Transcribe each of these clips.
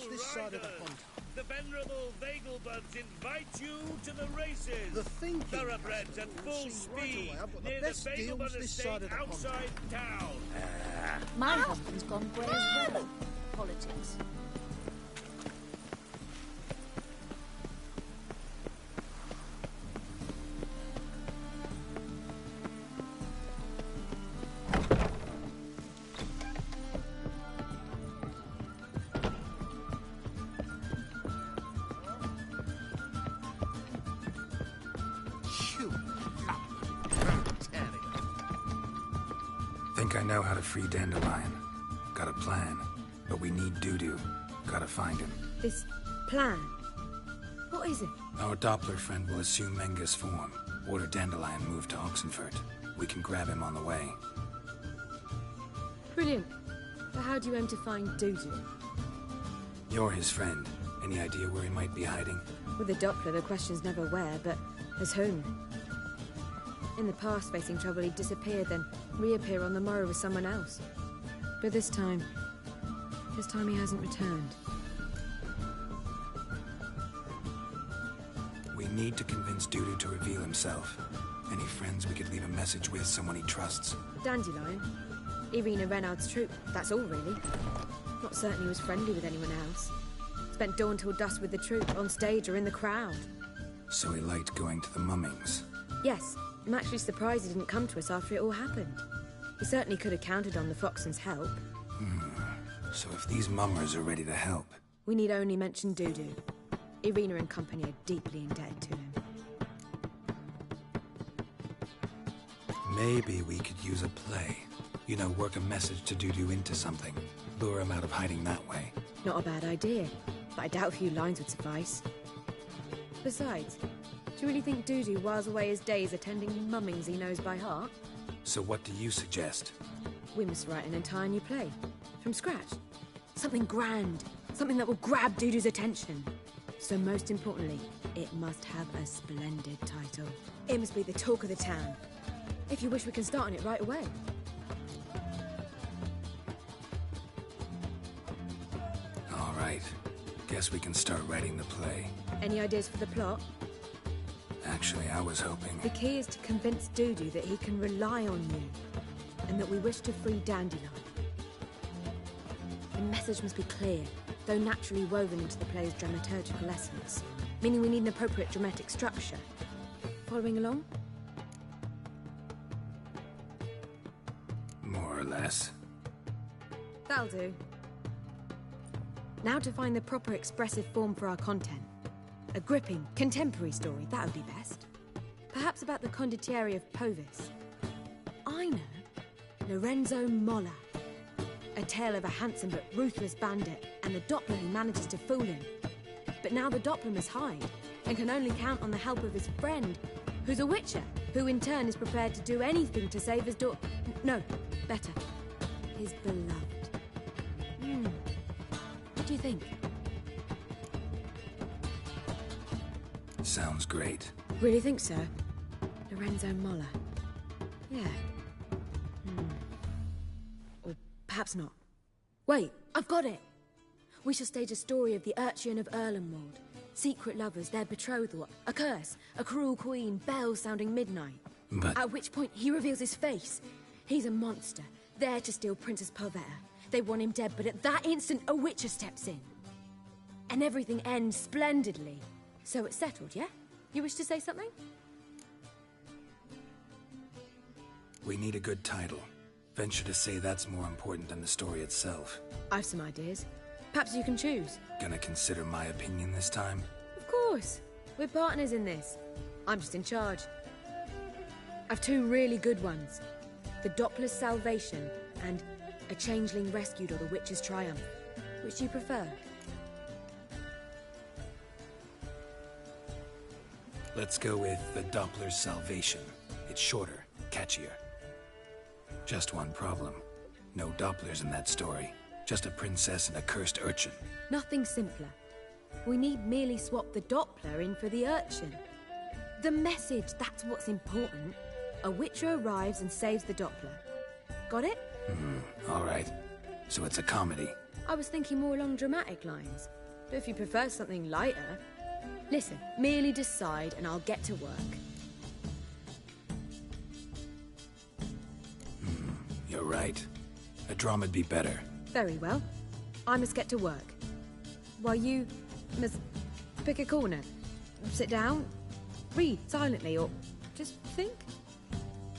this side of the pond. The venerable Vagelbuds invite you to the races. The thinking thoroughbreds at full speed near the Vagelbud estate outside town. My husband's gone grey as well. Politics. Think I know how to free Dandelion. Got a plan, but we need Dudu. Gotta find him. This plan? What is it? Our Doppler friend will assume Menga's form. Order Dandelion moved to Oxenfurt. We can grab him on the way. Brilliant. But how do you aim to find Dudu? You're his friend. Any idea where he might be hiding? With the Doppler, the question's never where, but as whom. In the past, facing trouble, he'd disappear, then reappear on the morrow with someone else. But this time he hasn't returned. We need to convince Dudu to reveal himself. Any friends we could leave a message with, someone he trusts. Dandelion. Irina Renard's troupe, that's all really. Not certain he was friendly with anyone else. Spent dawn till dusk with the troupe, on stage or in the crowd. So he liked going to the mummings? Yes. I'm actually surprised he didn't come to us after it all happened. He certainly could have counted on the Foxen's help. So if these mummers are ready to help... We need only mention Dudu. Irina and company are deeply indebted to him. Maybe we could use a play. You know, work a message to Dudu into something. Lure him out of hiding that way. Not a bad idea, but I doubt a few lines would suffice. Besides, do you really think Dudu whiles away his days attending mummings he knows by heart? So what do you suggest? We must write an entire new play. From scratch. Something grand. Something that will grab Dudu's attention. So most importantly, it must have a splendid title. It must be the talk of the town. If you wish, we can start on it right away. All right. Guess we can start writing the play. Any ideas for the plot? Actually, I was hoping... The key is to convince Dudu that he can rely on you, and that we wish to free Dandelion. The message must be clear, though naturally woven into the play's dramaturgical essence, meaning we need an appropriate dramatic structure. Following along? More or less. That'll do. Now to find the proper expressive form for our content. A gripping, contemporary story, that would be best. Perhaps about the condottieri of Povis. I know. Lorenzo Molla. A tale of a handsome but ruthless bandit, and the Doppler who manages to fool him. But now the Doppler must hide, and can only count on the help of his friend, who's a witcher, who in turn is prepared to do anything to save his no, better. His beloved. What do you think? Sounds great. Really think so? Lorenzo Molla. Yeah. Or perhaps not. Wait, I've got it! We shall stage a story of the Urchin of Erlenwald. Secret lovers, their betrothal, a curse, a cruel queen, bells sounding midnight. But... At which point he reveals his face. He's a monster, there to steal Princess Pavetta. They want him dead, but at that instant a witcher steps in. And everything ends splendidly. So it's settled, yeah? You wish to say something? We need a good title. Venture to say that's more important than the story itself. I've some ideas. Perhaps you can choose. Gonna consider my opinion this time? Of course. We're partners in this. I'm just in charge. I've two really good ones. The Doppler's Salvation and A Changeling Rescued or the Witch's Triumph. Which do you prefer? Let's go with The Doppler's Salvation. It's shorter, catchier. Just one problem. No Dopplers in that story. Just a princess and a cursed urchin. Nothing simpler. We need merely swap the Doppler in for the urchin. The message, that's what's important. A witcher arrives and saves the Doppler. Got it? All right. So it's a comedy. I was thinking more along dramatic lines. But if you prefer something lighter... Listen, merely decide and I'll get to work. You're right. A drama'd be better. Very well. I must get to work. While you must pick a corner, sit down, read silently, or just think.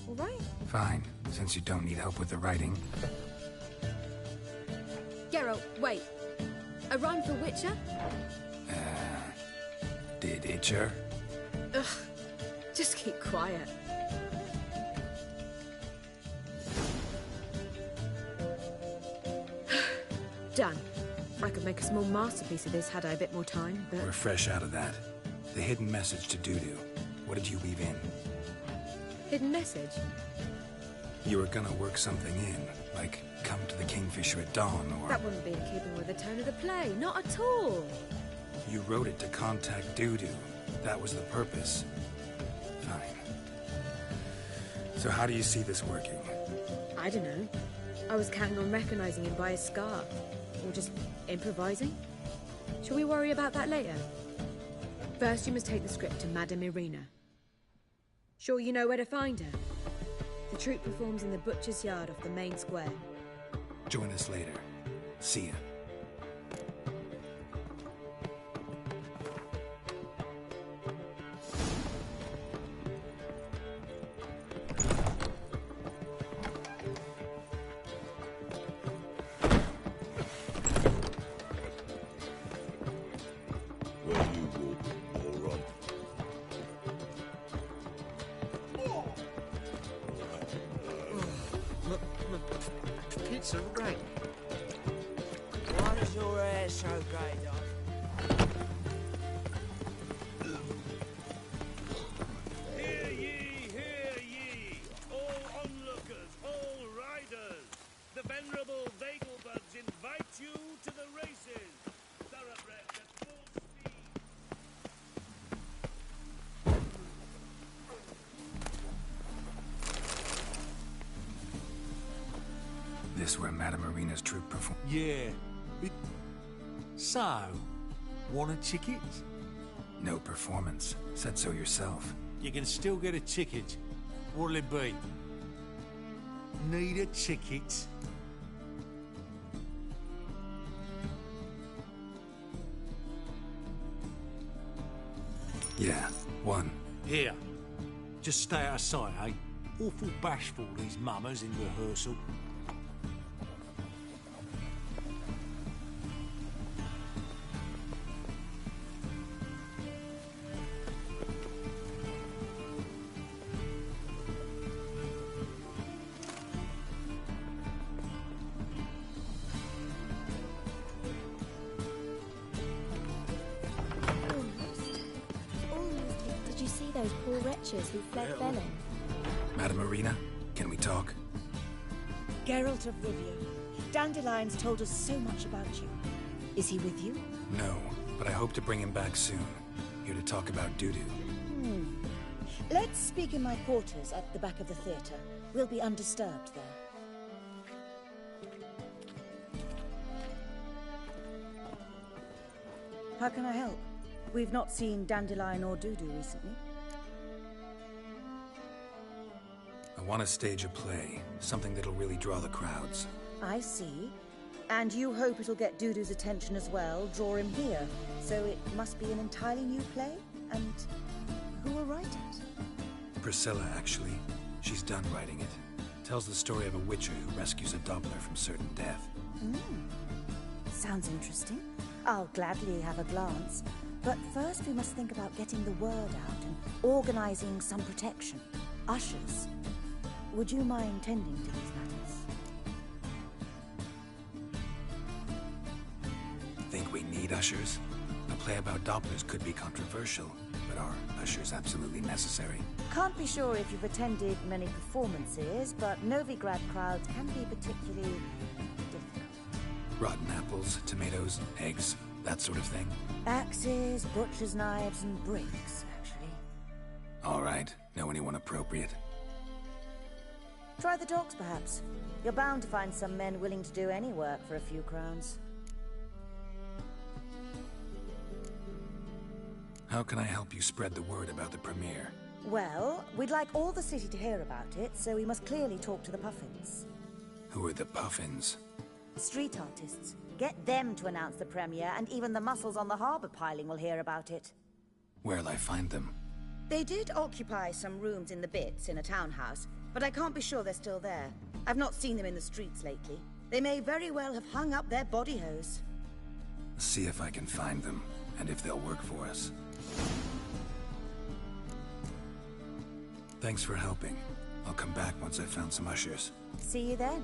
All right? Fine, since you don't need help with the writing. Geralt, wait. A rhyme for Witcher? Did Itcher? Ugh. Just keep quiet. Done. I could make a small masterpiece of this had I a bit more time, but... We're fresh out of that. The hidden message to Dudu. What did you weave in? Hidden message? You were gonna work something in, like come to the Kingfisher at dawn, or... That wouldn't be in keeping with the tone of the play, not at all. You wrote it to contact Dudu. That was the purpose. Fine. So how do you see this working? I don't know. I was counting on recognizing him by his scar. Or just improvising? Shall we worry about that later? First, you must take the script to Madame Irina. Sure you know where to find her? The troupe performs in the butcher's yard off the main square. Join us later. See ya. Pizza, right? Why is your hair so grey, darling? Hear ye, all onlookers, all riders. The venerable Vegelbuds invite you to the races. Thoroughbreds at full speed. This where Madame Irina's troupe perform? Yeah. So, want a ticket? No performance. Said so yourself. You can still get a ticket. What'll it be? Need a ticket? Yeah, one. Here. Just stay out of sight, eh? Awful bashful, these mummers in rehearsal. Did you see those poor wretches who fled Velen? Madame Irina, can we talk? Geralt of Rivia, Dandelion's told us so much about you. Is he with you? No, but I hope to bring him back soon. Here to talk about Dudu. Let's speak in my quarters at the back of the theatre. We'll be undisturbed there. How can I help? We've not seen Dandelion or Dudu recently. I want to stage a play. Something that'll really draw the crowds. I see. And you hope it'll get Dudu's attention as well, draw him here. So it must be an entirely new play? And who will write it? Priscilla, actually. She's done writing it. Tells the story of a witcher who rescues a Doppler from certain death. Sounds interesting. I'll gladly have a glance. But first we must think about getting the word out and organizing some protection. Ushers. Would you mind tending to these matters? Think we need ushers? A play about Dopplers could be controversial, but are ushers absolutely necessary? Can't be sure if you've attended many performances, but Novigrad crowds can be particularly difficult. Rotten apples, tomatoes, eggs, that sort of thing? Axes, butcher's knives, and bricks, actually. All right. Know anyone appropriate? Try the dogs, perhaps. You're bound to find some men willing to do any work for a few crowns. How can I help you spread the word about the premiere? Well, we'd like all the city to hear about it, so we must clearly talk to the Puffins. Who are the Puffins? Street artists. Get them to announce the premiere, and even the muscles on the harbour piling will hear about it. Where'll I find them? They did occupy some rooms in the Bits in a townhouse, but I can't be sure they're still there. I've not seen them in the streets lately. They may very well have hung up their body hose. See if I can find them, and if they'll work for us. Thanks for helping. I'll come back once I've found some ushers. See you then.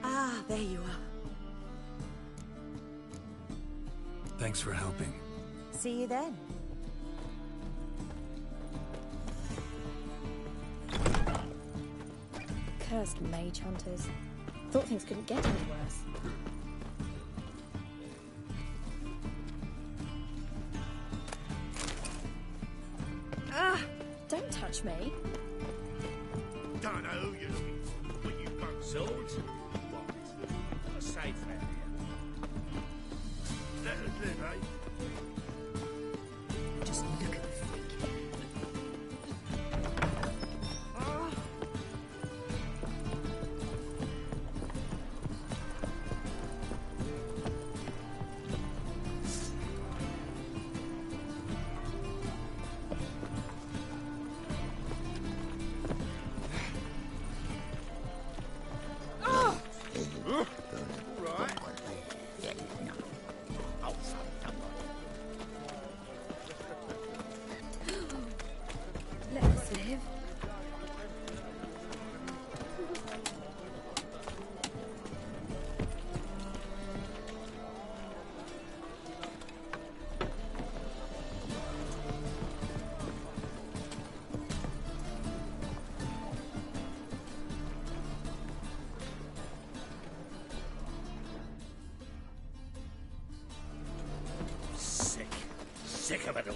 Ah, there you are. Thanks for helping. See you then. Cursed mage hunters. Thought things couldn't get any worse. Ah! Don't touch me. Don't know who you're looking for, but you've got swords. What? A safe area. Let us live, eh? Just look at the freak. Let us live. Sick of it all.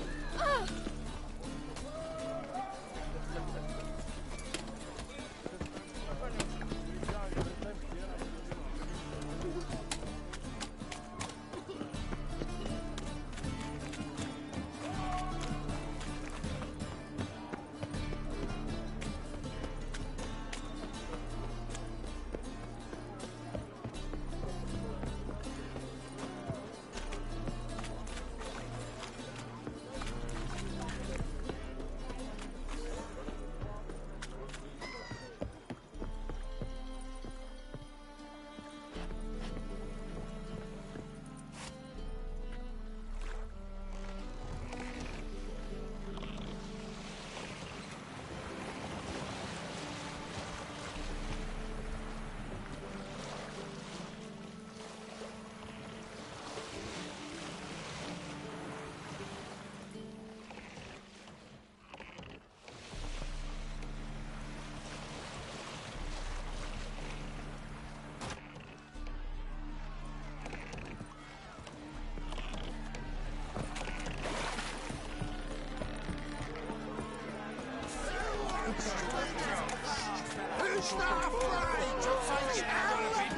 Who's not afraid to face hell and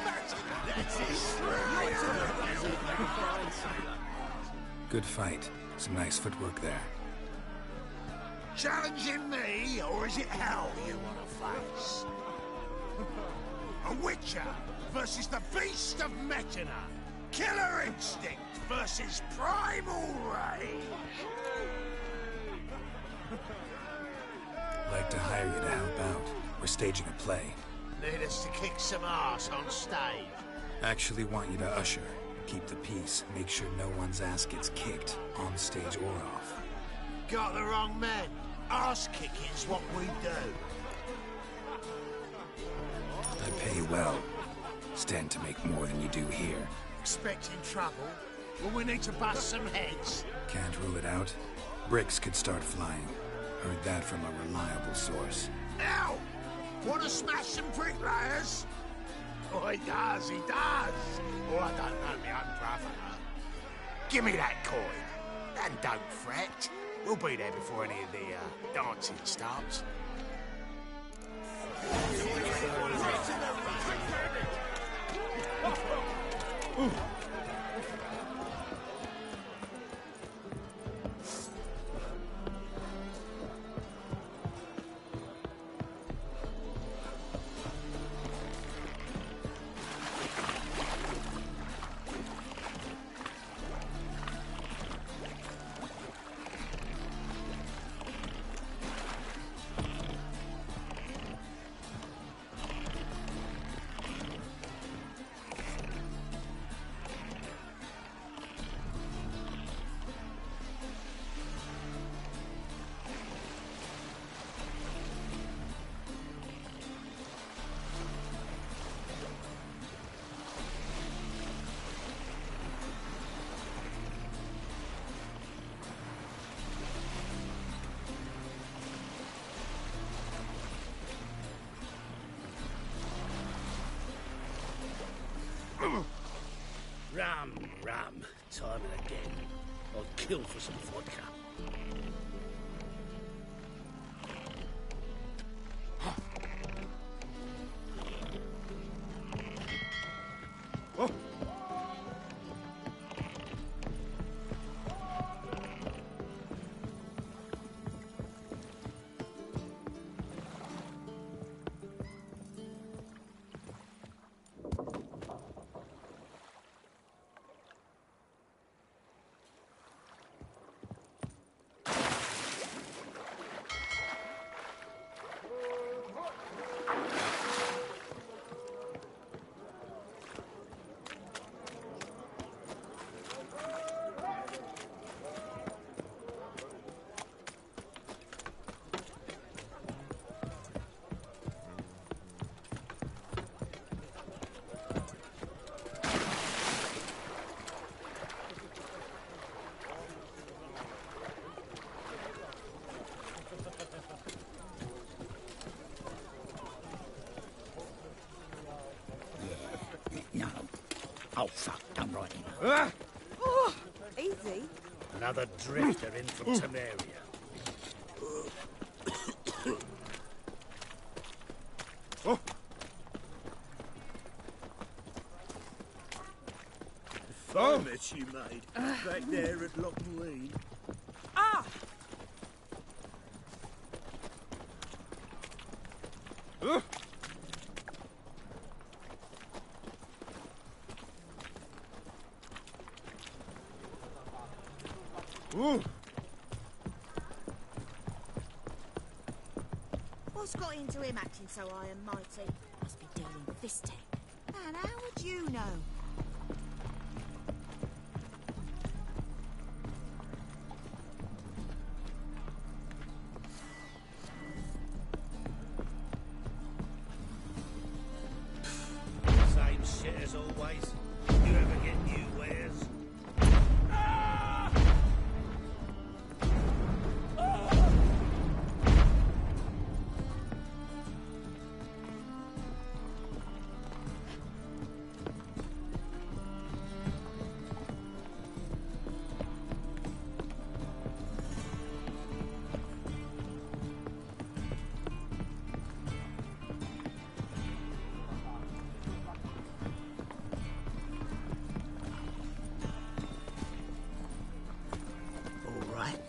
Good fight. Some nice footwork there. challenging me, or is it hell you want to face? A Witcher versus the Beast of Metina. Killer instinct versus primal rage. Like to hire you to help out. We're staging a play. Need us to kick some ass on stage. Actually want you to usher. Keep the peace. Make sure no one's ass gets kicked, on stage or off. Got the wrong men. Ass kicking's what we do. I pay well. Stand to make more than you do here. Expecting trouble? Well, we need to bust some heads. Can't rule it out. Bricks could start flying. Heard that from a reliable source. Now, want to smash some bricklayers? Oh, he does, he does. Oh, I don't know my own brother. Give me that coin. And don't fret. We'll be there before any of the dancing starts. Time and again, I'd kill for some vodka. Oh, fuck, done right. Oh, easy. Another drifter in from Temeria. The vomit you made back there at Lochmuine. Ah! What's got into him acting so high and mighty? Must be dealing fisting. And how would you know? Same shit as always. You ever get new wares? All right.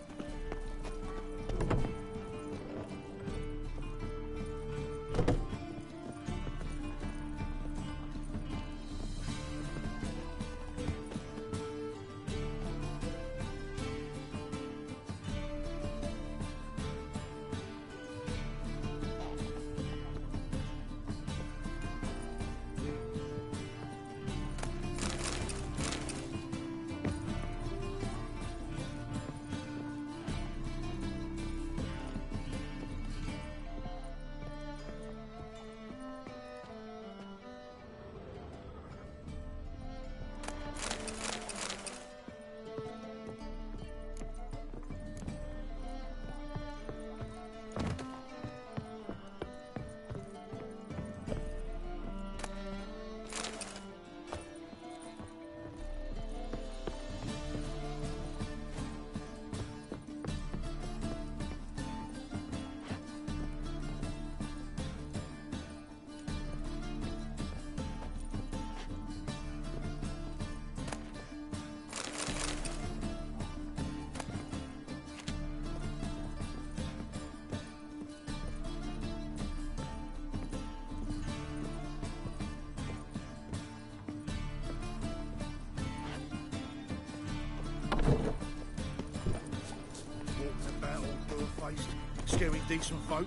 Walking about all blue-faced, scaring decent folk.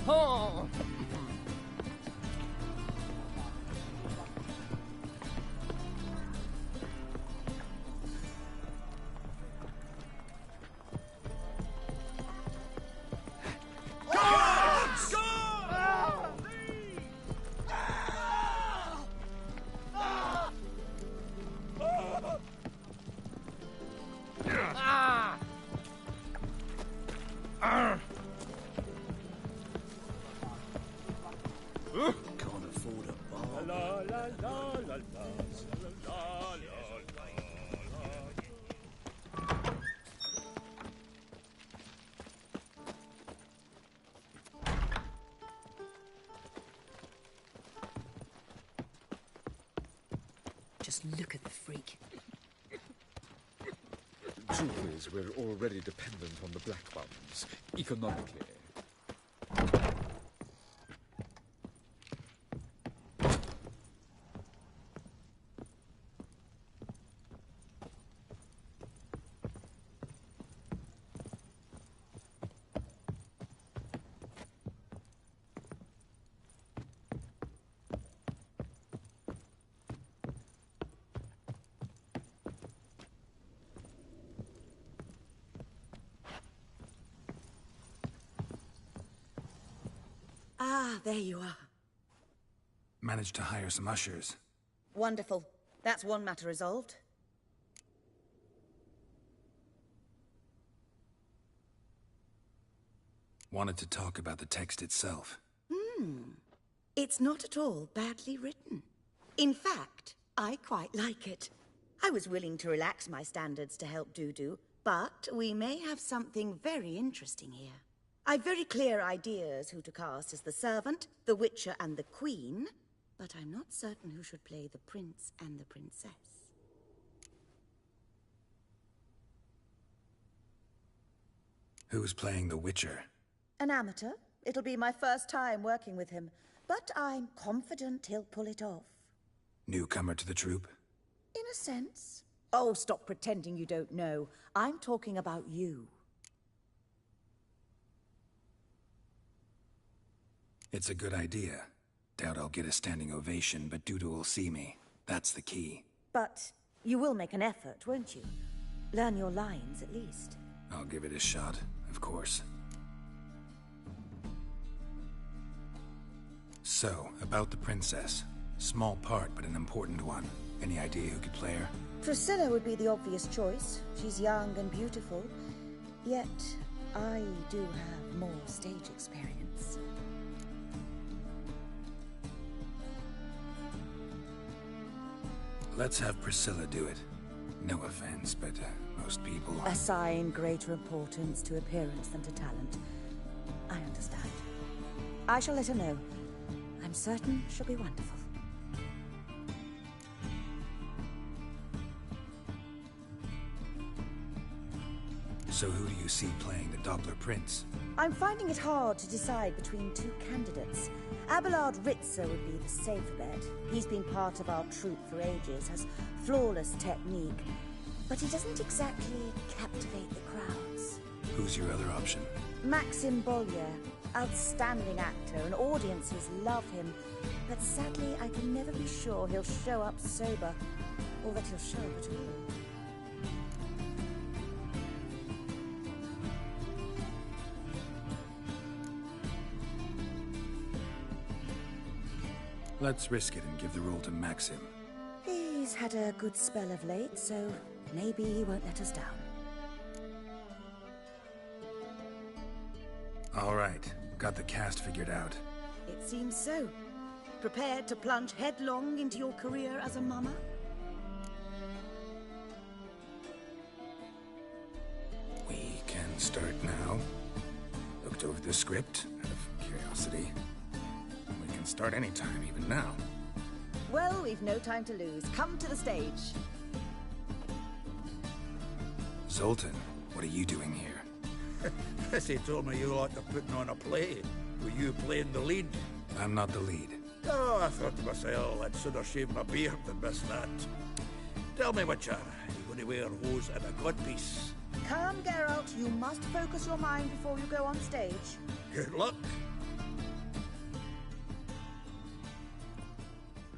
Oh! la, la, la. Just look at the freak. Truth is, we're already dependent on the Black Ones, economically. Ah, there you are. Managed to hire some ushers. Wonderful. That's one matter resolved. Wanted to talk about the text itself. It's not at all badly written. In fact, I quite like it. I was willing to relax my standards to help Dudu, but we may have something very interesting here. I've very clear ideas who to cast as the servant, the Witcher, and the Queen, but I'm not certain who should play the prince and the princess. Who's playing the Witcher? An amateur. It'll be my first time working with him, but I'm confident he'll pull it off. Newcomer to the troupe? In a sense. Oh, stop pretending you don't know. I'm talking about you. It's a good idea. Doubt I'll get a standing ovation, but Dudu will see me. That's the key. But you will make an effort, won't you? Learn your lines, at least. I'll give it a shot, of course. So, about the princess. Small part, but an important one. Any idea who could play her? Priscilla would be the obvious choice. She's young and beautiful. Yet, I do have more stage experience. Let's have Priscilla do it. No offense, but most people... Assign greater importance to appearance than to talent. I understand. I shall let her know. I'm certain she'll be wonderful. So who do you see playing the Doppler Prince? I'm finding it hard to decide between two candidates. Abelard Ritzer would be the safer bet. He's been part of our troupe for ages, has flawless technique, but he doesn't exactly captivate the crowds. Who's your other option? Maxim Bollier, outstanding actor, and audiences love him, but sadly I can never be sure he'll show up sober, or that he'll show up at all. Let's risk it and give the role to Maxim. He's had a good spell of late, so maybe he won't let us down. All right, got the cast figured out. It seems so. Prepared to plunge headlong into your career as a mama? We can start now. Looked over the script, out of curiosity. We can start anytime, even now. Well, we've no time to lose. Come to the stage. Zoltan, what are you doing here? Prissy told me you like to putting on a play. Were you playing the lead? I'm not the lead. Oh, I thought to myself I'd sooner shave my beard than miss that. Tell me, Witcher, you going to wear hose and a godpiece? Come, Geralt. You must focus your mind before you go on stage. Good luck.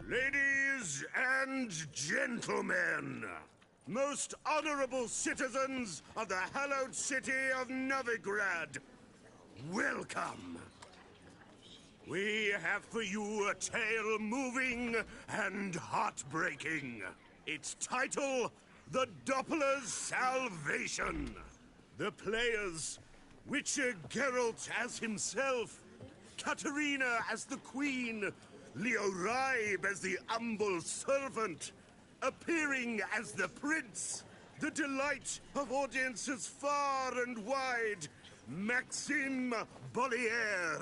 Ladies and gentlemen, most honorable citizens of the hallowed city of Novigrad, welcome. We have for you a tale moving and heartbreaking. Its title, The Doppler's Salvation. The players, Witcher Geralt as himself, Katarina as the Queen, Leoribe as the humble servant, appearing as the prince, the delight of audiences far and wide, Maxime Bollier.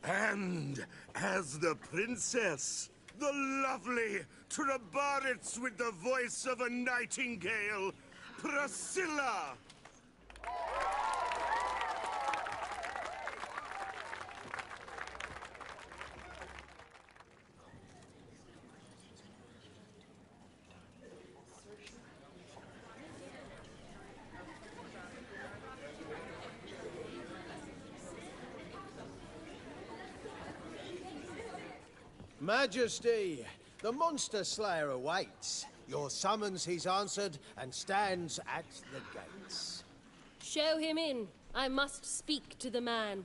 And as the princess, the lovely Trebaritz with the voice of a nightingale, Priscilla. Majesty, the Monster Slayer awaits. Your summons he's answered and stands at the gates. Show him in. I must speak to the man.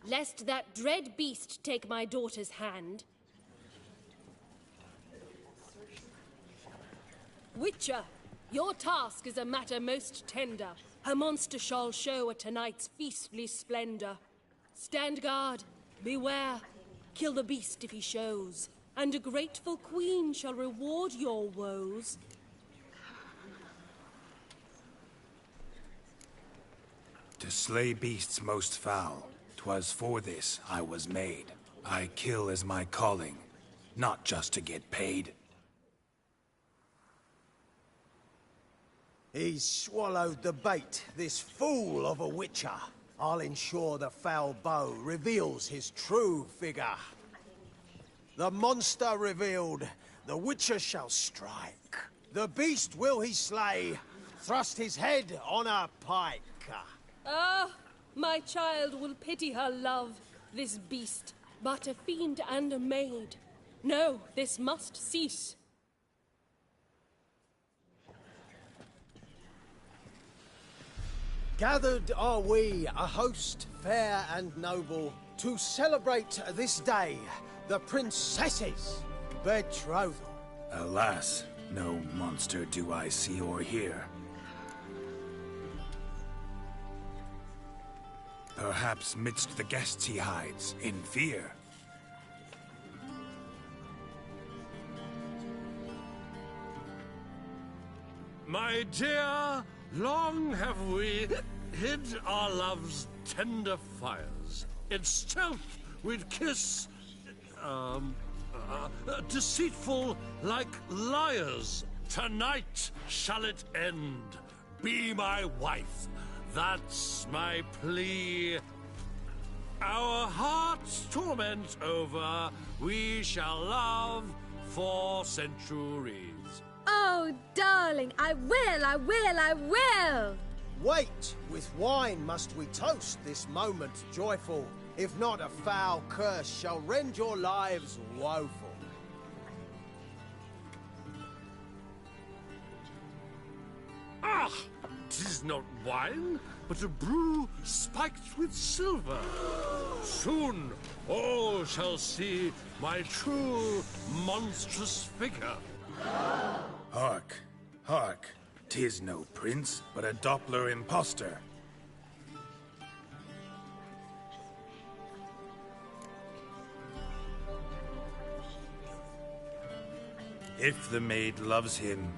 Lest that dread beast take my daughter's hand. Witcher, your task is a matter most tender. Her monster shall show at tonight's feastly splendor. Stand guard, beware, kill the beast if he shows, and a grateful queen shall reward your woes. To slay beasts most foul, 'twas for this I was made. I kill as my calling, not just to get paid. He's swallowed the bait, this fool of a Witcher. I'll ensure the foul bow reveals his true figure. The monster revealed, the Witcher shall strike. The beast will he slay, thrust his head on a pike. Ah, my child will pity her love, this beast, but a fiend and a maid. No, this must cease. Gathered are we, a host fair and noble, to celebrate this day, the princess's betrothal. Alas, no monster do I see or hear. Perhaps midst the guests he hides, in fear. My dear, long have we hid our love's tender fires. In stealth we'd kiss, deceitful like liars. Tonight shall it end. Be my wife. That's my plea. Our hearts' torment over, we shall love for centuries. Oh, darling, I will! Wait, with wine must we toast this moment joyful. If not, a foul curse shall rend your lives woeful. Ah! 'Tis not wine, but a brew spiked with silver. Soon all shall see my true monstrous figure. Hark, hark. 'Tis no prince, but a Doppler impostor. If the maid loves him,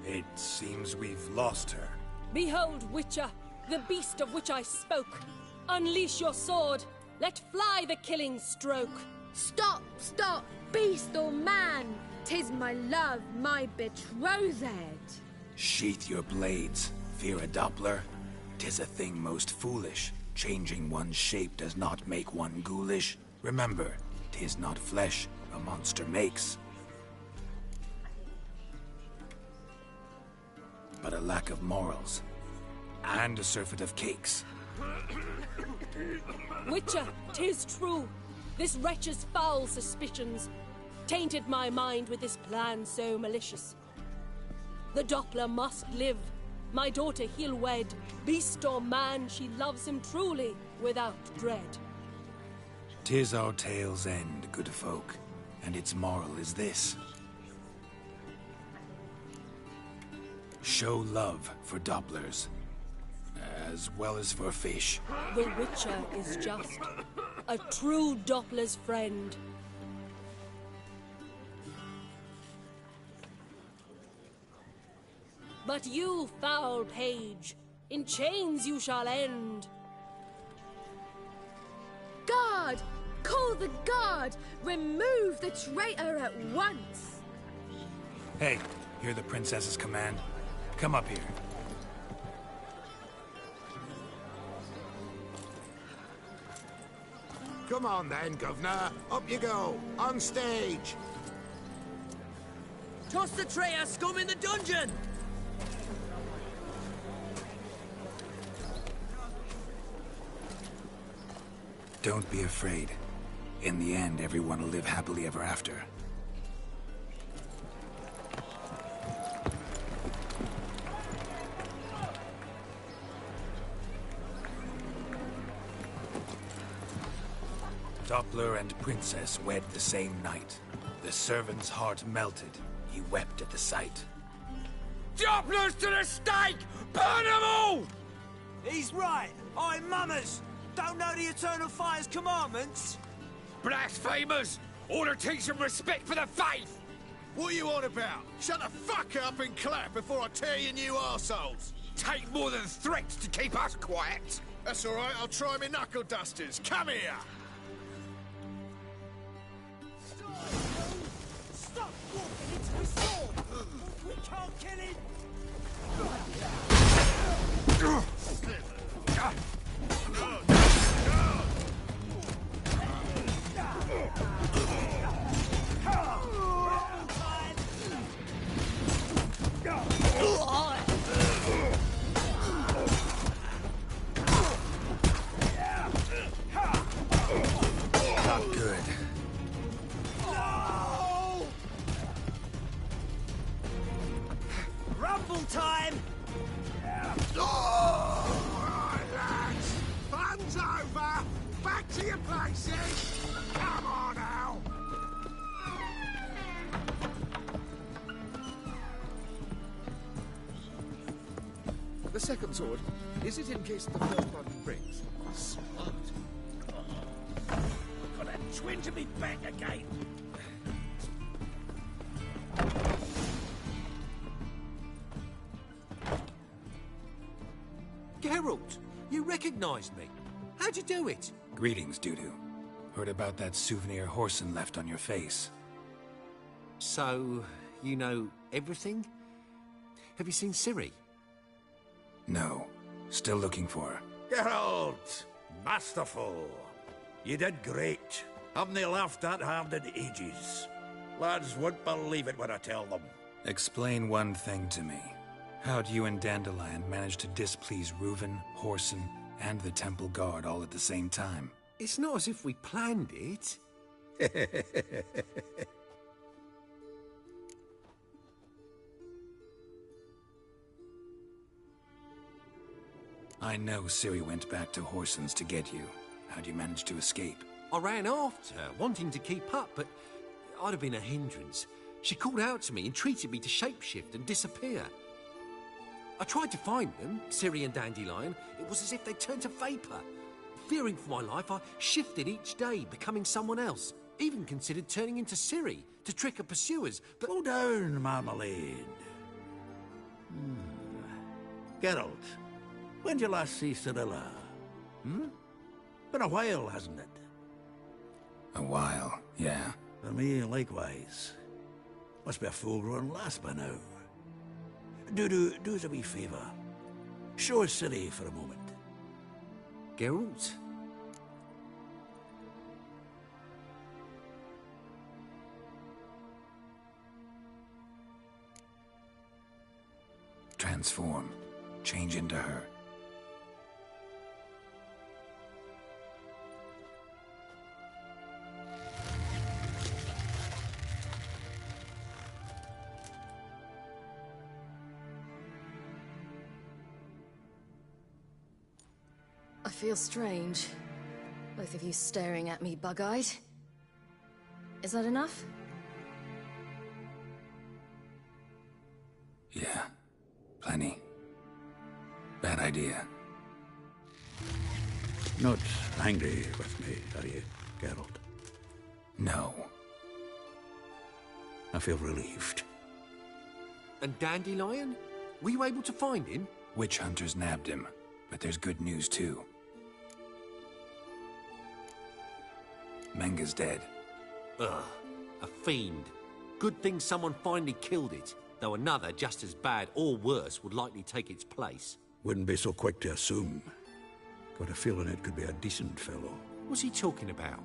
it seems we've lost her. Behold, Witcher, the beast of which I spoke. Unleash your sword. Let fly the killing stroke. Stop, stop, beast or man! 'Tis my love, my betrothed. Sheath your blades, fear a Doppler. 'Tis a thing most foolish. Changing one's shape does not make one ghoulish. Remember, 'tis not flesh a monster makes, but a lack of morals, and a surfeit of cakes. Witcher, 'tis true. This wretch's foul suspicions tainted my mind with this plan so malicious. The Doppler must live. My daughter he'll wed. Beast or man, she loves him truly, without dread. 'Tis our tale's end, good folk, and its moral is this. Show love for Dopplers. as well as for fish. The Witcher is just a true Doppler's friend. But you, foul page, in chains you shall end. Guard! Call the guard! Remove the traitor at once! Hey, hear the princess's command? Come up here. Come on then, Governor. Up you go. On stage. Toss the traitor scum in the dungeon! Don't be afraid. In the end, everyone will live happily ever after. Doppler and Princess wed the same night. The servant's heart melted. He wept at the sight. Dopplers to the stake! Burn them all! He's right. I'm mummers. Don't know the Eternal Fire's commandments? Blasphemers! Order teach some respect for the faith! What are you on about? Shut the fuck up and clap before I tear you new arseholes! Take more than threats to keep us quiet! That's all right, I'll try my knuckle dusters. Come here! Stop walking into his sword! We can't kill him! Not good. Rumble time! All right, lads. Fun's over. Back to your places. Come on now. The second sword, is it in case the first one breaks? Smart. Got that twinge of me back again. Geralt, you recognized me. How'd you do it? Greetings, Dudu. Heard about that souvenir Whoreson left on your face. So, you know everything? Have you seen Ciri? No. Still looking for her. Geralt! Masterful! You did great. Haven't they laughed that hard in ages? Lads won't believe it when I tell them. Explain one thing to me. How'd you and Dandelion manage to displease Reuven, Whoreson, and the Temple Guard all at the same time? It's not as if we planned it. I know Ciri went back to Whoreson's to get you. How'd you manage to escape? I ran after her, wanting to keep up, but I'd have been a hindrance. She called out to me, entreated me to shapeshift and disappear. I tried to find them, Ciri and Dandelion. It was as if they'd turned to vapor. Fearing for my life, I shifted each day, becoming someone else. Even considered turning into Ciri to trick her pursuers, but... Slow down, Marmalade. Geralt, when did you last see Cirilla? Been a while, hasn't it? A while, yeah. For me, likewise. Must be a full-grown lass by now. Do us a wee favour. Show us Ciri for a moment. Geralt? Transform. Change into her. I feel strange. Both of you staring at me bug-eyed. Is that enough? Yeah. Plenty. Bad idea. with me, are you, Geralt? No. I feel relieved. And Dandelion? Were you able to find him? Witch hunters nabbed him, but there's good news too. Menga's dead. Ugh, a fiend. Good thing someone finally killed it, though another just as bad or worse would likely take its place. Wouldn't be so quick to assume. Got a feeling it could be a decent fellow. What's he talking about?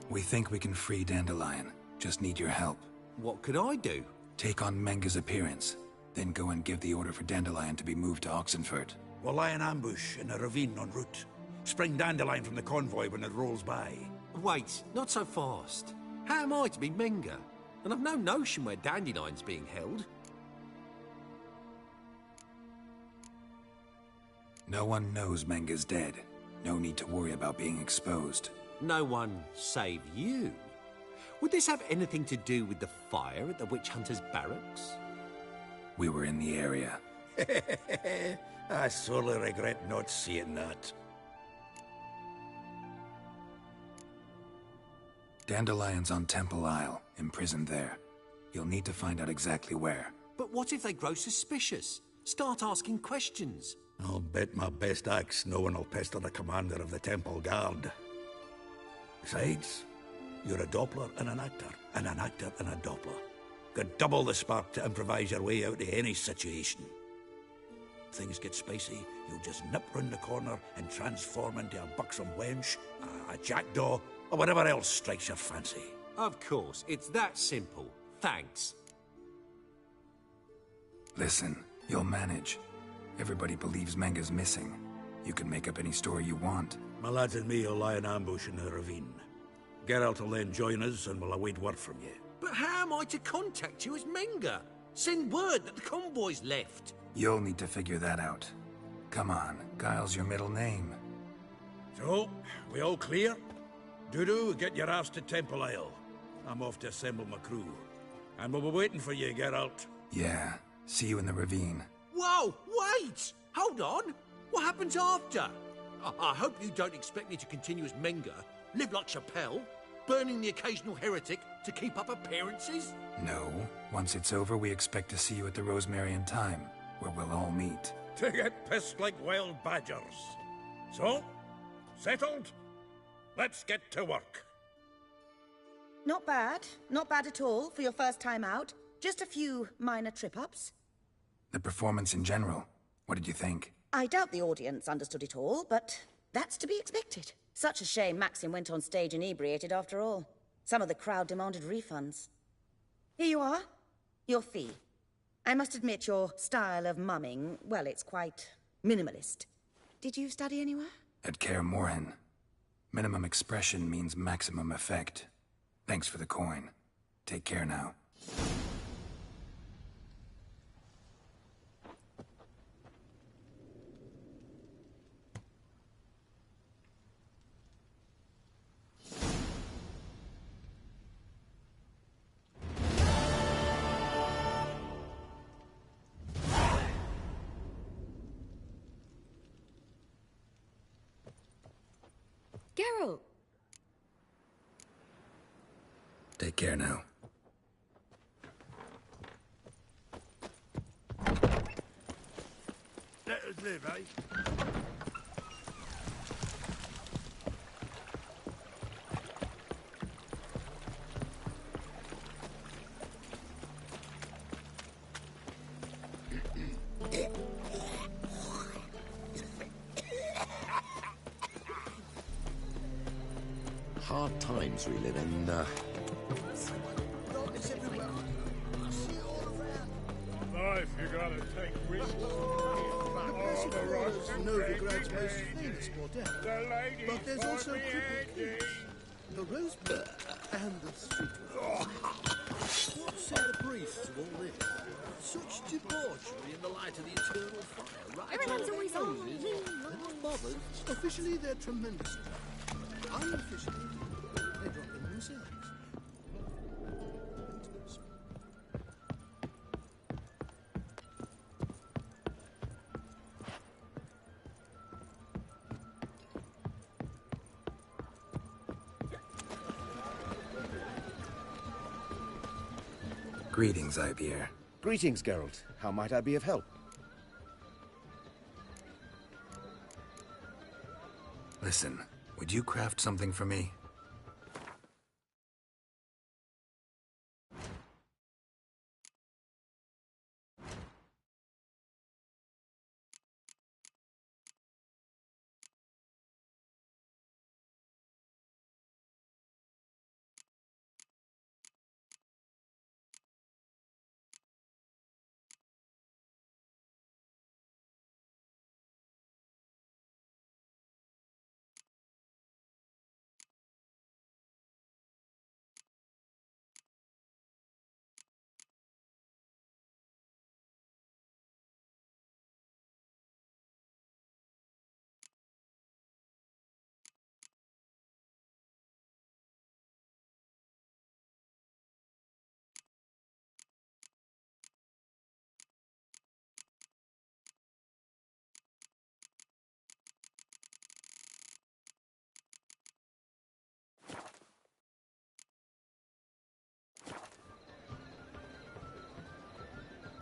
We think we can free Dandelion. Just need your help. What could I do? Take on Menga's appearance, then go and give the order for Dandelion to be moved to Oxenford. We'll lie in ambush in a ravine en route. Spring Dandelion from the convoy when it rolls by. Wait, not so fast. How am I to be Menga? And I've no notion where Dandelion's being held. No one knows Menga's dead. No need to worry about being exposed. No one save you. Would this have anything to do with the fire at the Witch Hunters' barracks? We were in the area. I sorely regret not seeing that. Dandelion's on Temple Isle, imprisoned there. You'll need to find out exactly where. But what if they grow suspicious? Start asking questions. I'll bet my best axe no one will pester the commander of the Temple Guard. Besides, you're a Doppler and an actor and a Doppler. Got double the spark to improvise your way out of any situation. Things get spicy, you'll just nip round the corner and transform into a buxom wench, a jackdaw, or whatever else strikes your fancy. Of course, it's that simple. Thanks. Listen, you'll manage. Everybody believes Menga's missing. You can make up any story you want. My lads and me will lie in ambush in the ravine. Geralt will then join us and we'll await word from you. But how am I to contact you as Menga? Send word that the convoy's left. You'll need to figure that out. Come on, Guile's your middle name. So, we all clear? Dudu, get your ass to Temple Isle. I'm off to assemble my crew. And we'll be waiting for you, Geralt. Yeah, see you in the ravine. Whoa, wait! Hold on! What happens after? I hope you don't expect me to continue as Menga, live like Chappelle, burning the occasional heretic to keep up appearances? No. Once it's over, we expect to see you at the Rosemary and Thyme, where we'll all meet. To get pissed like wild badgers. So, settled? Let's get to work. Not bad. Not bad at all for your first time out. Just a few minor trip-ups. The performance in general, what did you think? I doubt the audience understood it all, but that's to be expected. Such a shame Maxim went on stage inebriated after all. Some of the crowd demanded refunds. Here you are. Your fee. I must admit your style of mumming, well, it's quite minimalist. Did you study anywhere? At Kaer Morhen. Minimum expression means maximum effect. Thanks for the coin. Take care now. Geralt! Take care now. Let us live, eh? Hard times we live in, Life, you gotta take risks. The Hall is Novigrad's most famous bordel. But there's also Cripple the Rosebud, and the Street. What say the priests of all this? Such debauchery in the light of the eternal fire, right? Everyone's always on. They're not bothered. Officially, they're tremendous. Unofficially, they drop them themselves. Greetings, Ivier. Greetings, Geralt. How might I be of help? Listen, would you craft something for me?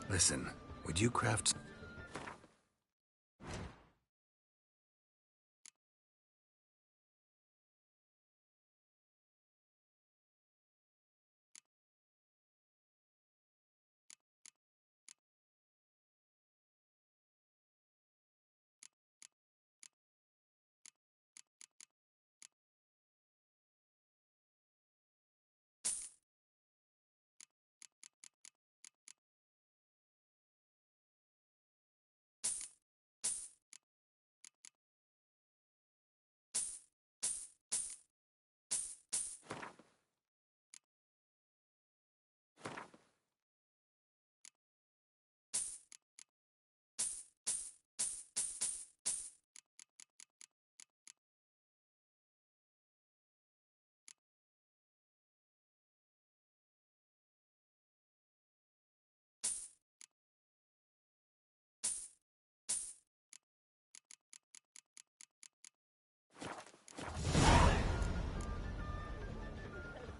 Listen, would you craft...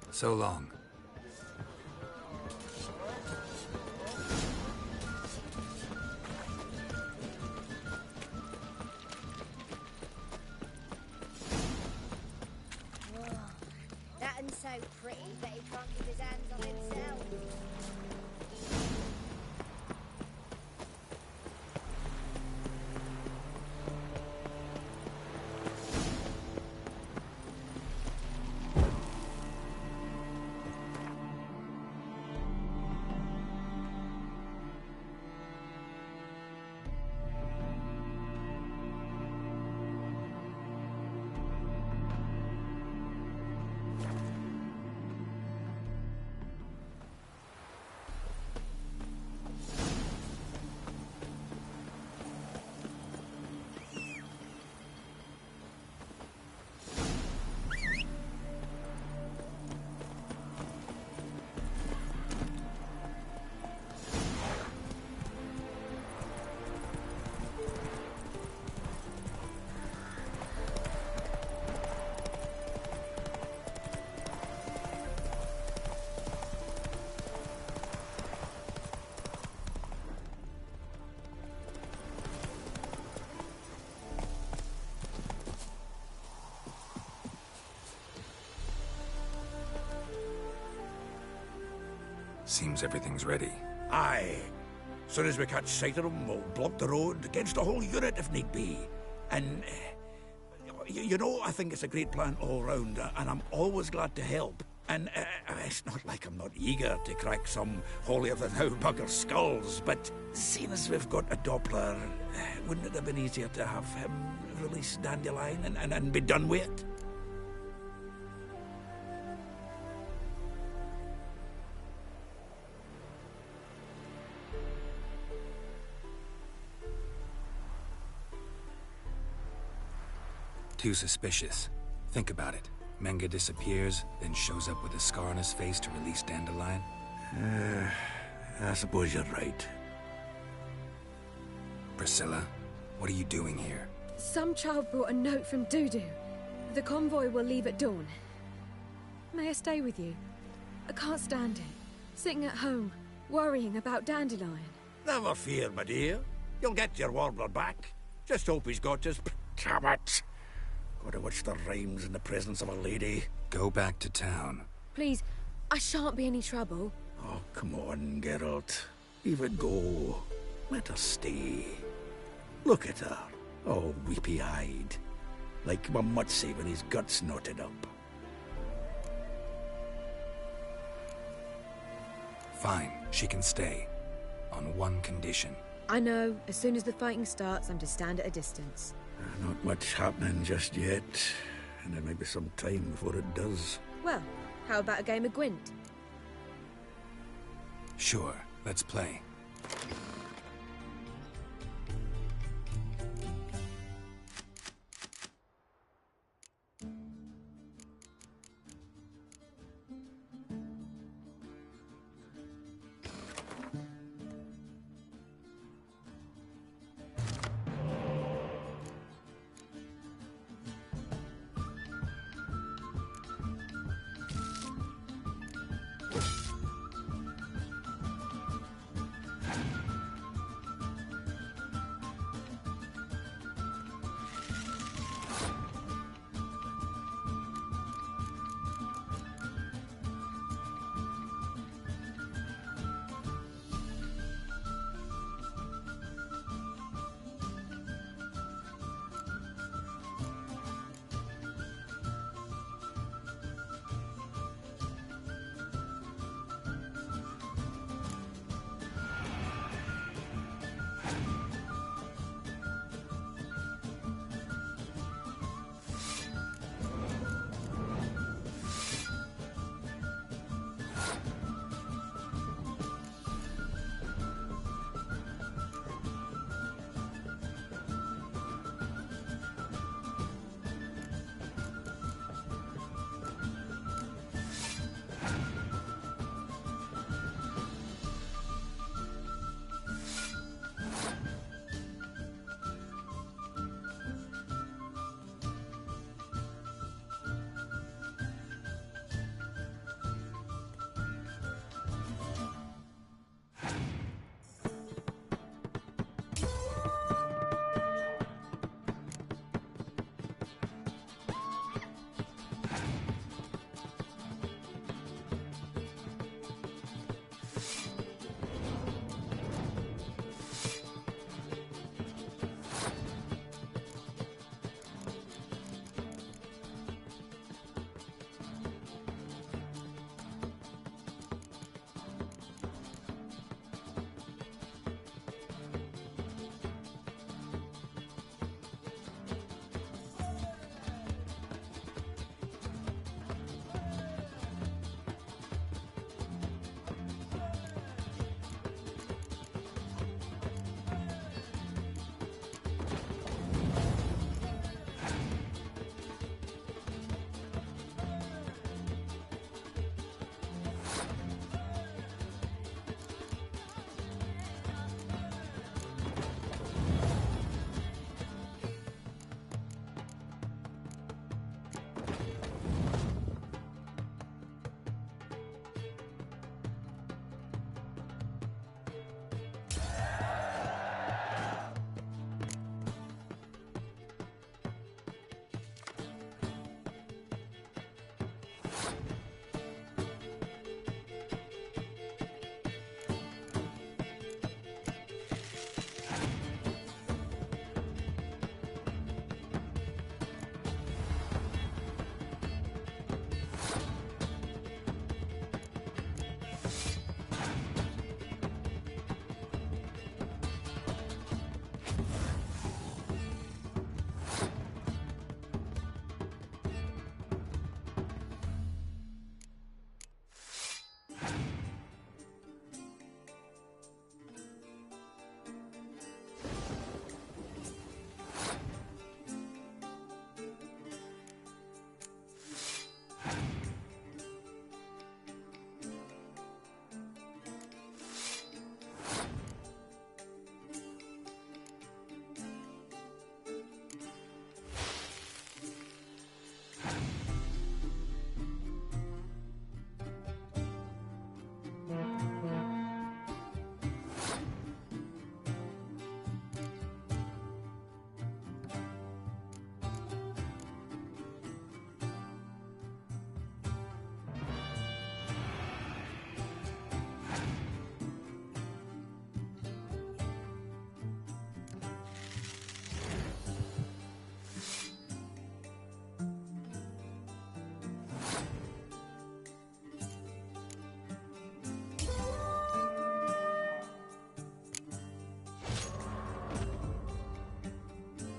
So long. That one's so pretty that he can't keep his hands on himself. Seems everything's ready. Aye. Soon as we catch sight of them, we'll block the road against the whole unit if need be. And, you know, I think it's a great plan all round, and I'm always glad to help. And it's not like I'm not eager to crack some holier-than-thou bugger skulls, but seeing as we've got a Doppler, wouldn't it have been easier to have him release Dandelion and be done with it? Too suspicious. Think about it. Menga disappears, then shows up with a scar on his face to release Dandelion. I suppose you're right. Priscilla, what are you doing here? Some child brought a note from Dudu. The convoy will leave at dawn. May I stay with you? I can't stand it. Sitting at home, Worrying about Dandelion. Never fear, my dear. You'll get your warbler back. Just hope he's got his... Damn it! Gotta watch the rhymes in the presence of a lady. Go back to town. Please, I shan't be any trouble. Oh, come on, Geralt. Leave it go. Let her stay. Look at her, all weepy-eyed. Like my Mutsy when his guts knotted up. Fine, she can stay. On one condition. I know, as soon as the fighting starts, I'm to stand at a distance. Not much happening just yet. And there might be some time before it does. Well, how about a game of Gwent? Sure, let's play.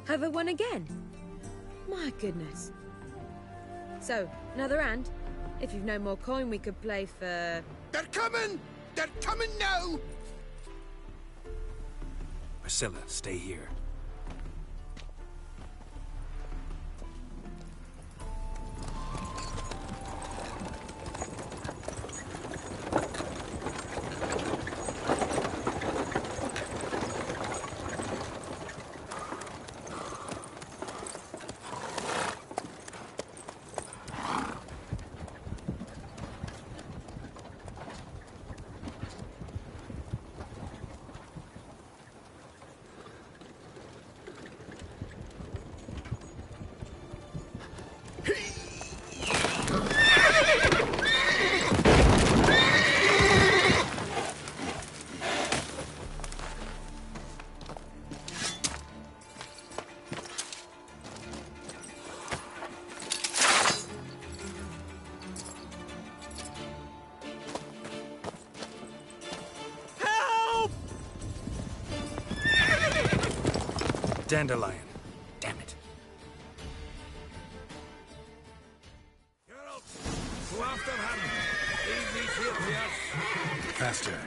Have I won again? My goodness. So, another hand? If you've no more coin, we could play for... They're coming! They're coming now! Priscilla, stay here. Dandelion. Damn it. Geralt! Go after him! Leave these here to us! Faster.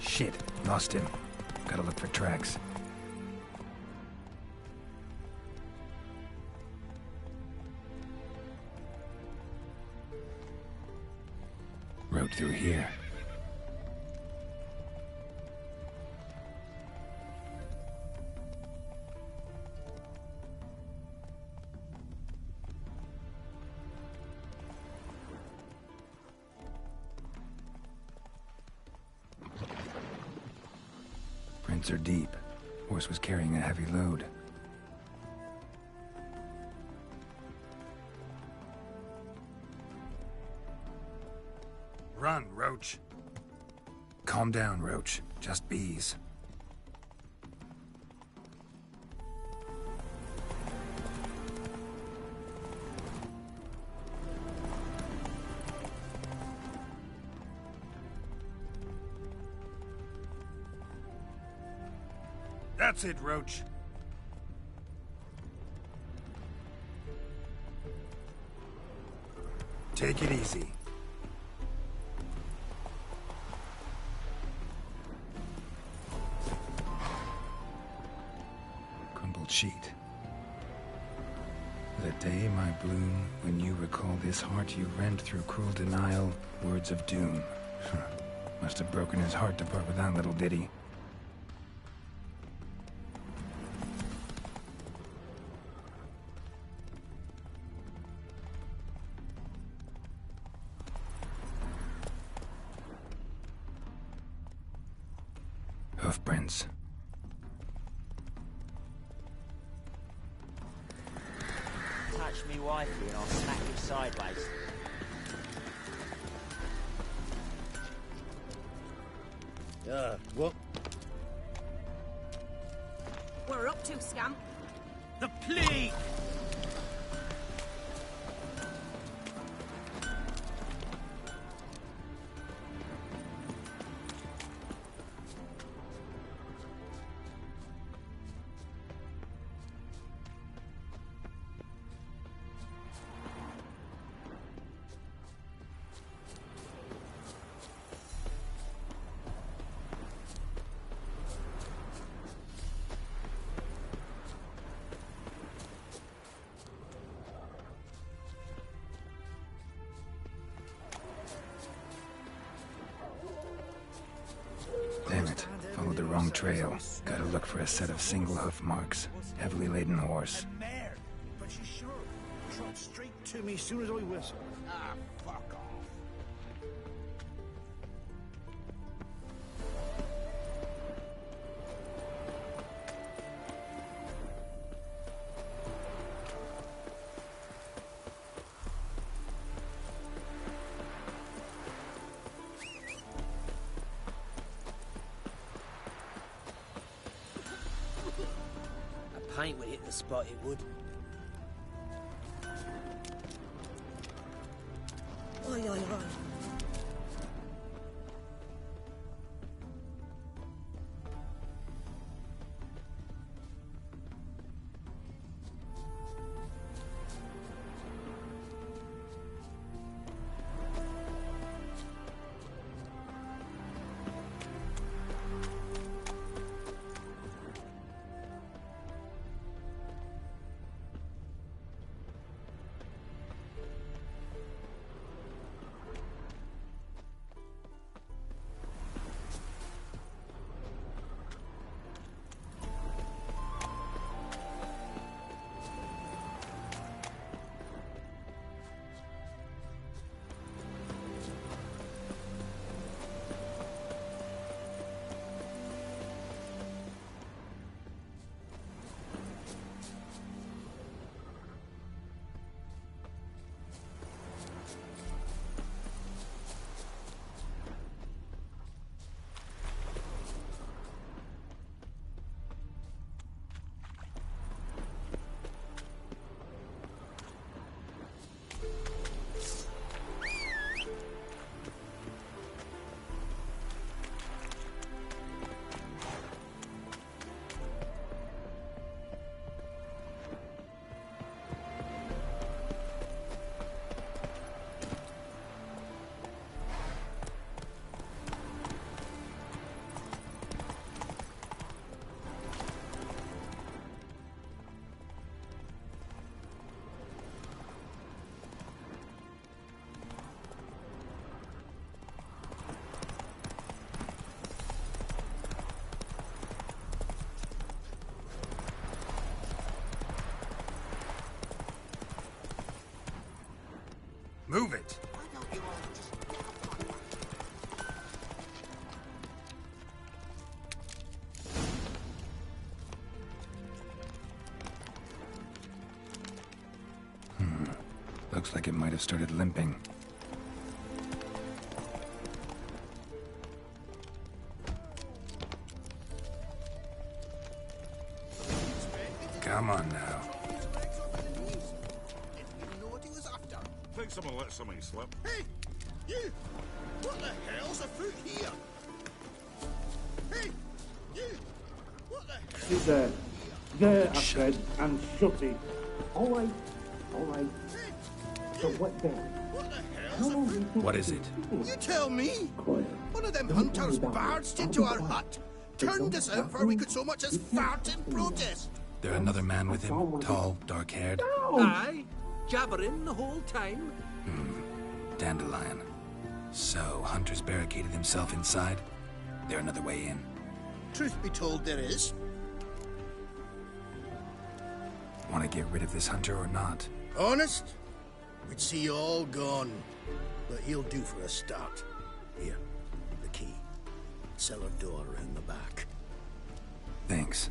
Shit. Lost him. Gotta look for tracks. Road through here. Prints are deep. Horse was carrying a heavy load. Run, Roach. Calm down, Roach. Just bees. That's it, Roach. Take it easy. Crumbled sheet. The day, my bloom, when you recall this heart you rent through cruel denial, words of doom. Must have broken his heart to part with that little ditty. Hoofprints. Touch me wifey and I'll smack you sideways. What? We're up to, scamp. The plague! Damn it. Followed the wrong trail. Gotta look for a set of single hoof marks. Heavily laden horse. Mare, but she's sure. Trot straight to me as soon as I whistle. Ah, fuck off. Paint would hit the spot, it would. Oi, oi, oi. Move it. Looks like it might have started limping. Come on now. Think someone let something slip. Hey, you! What the hell's afoot here? Hey, you! What the hell? Sit there. There, I said, and shut it. All right. So what then? What is it? You tell me! Quiet. One of them hunters barged into our hut, turned us out before we could so much as fart in protest. There another man with him? Tall, dark-haired? Aye, jabbering the whole time. Dandelion. So, Hunter's barricaded himself inside? There another way in? Truth be told, there is. Want to get rid of this Hunter or not? Honest? We'd see you all gone. But he'll do for a start. Here, the key. Cellar door around the back. Thanks.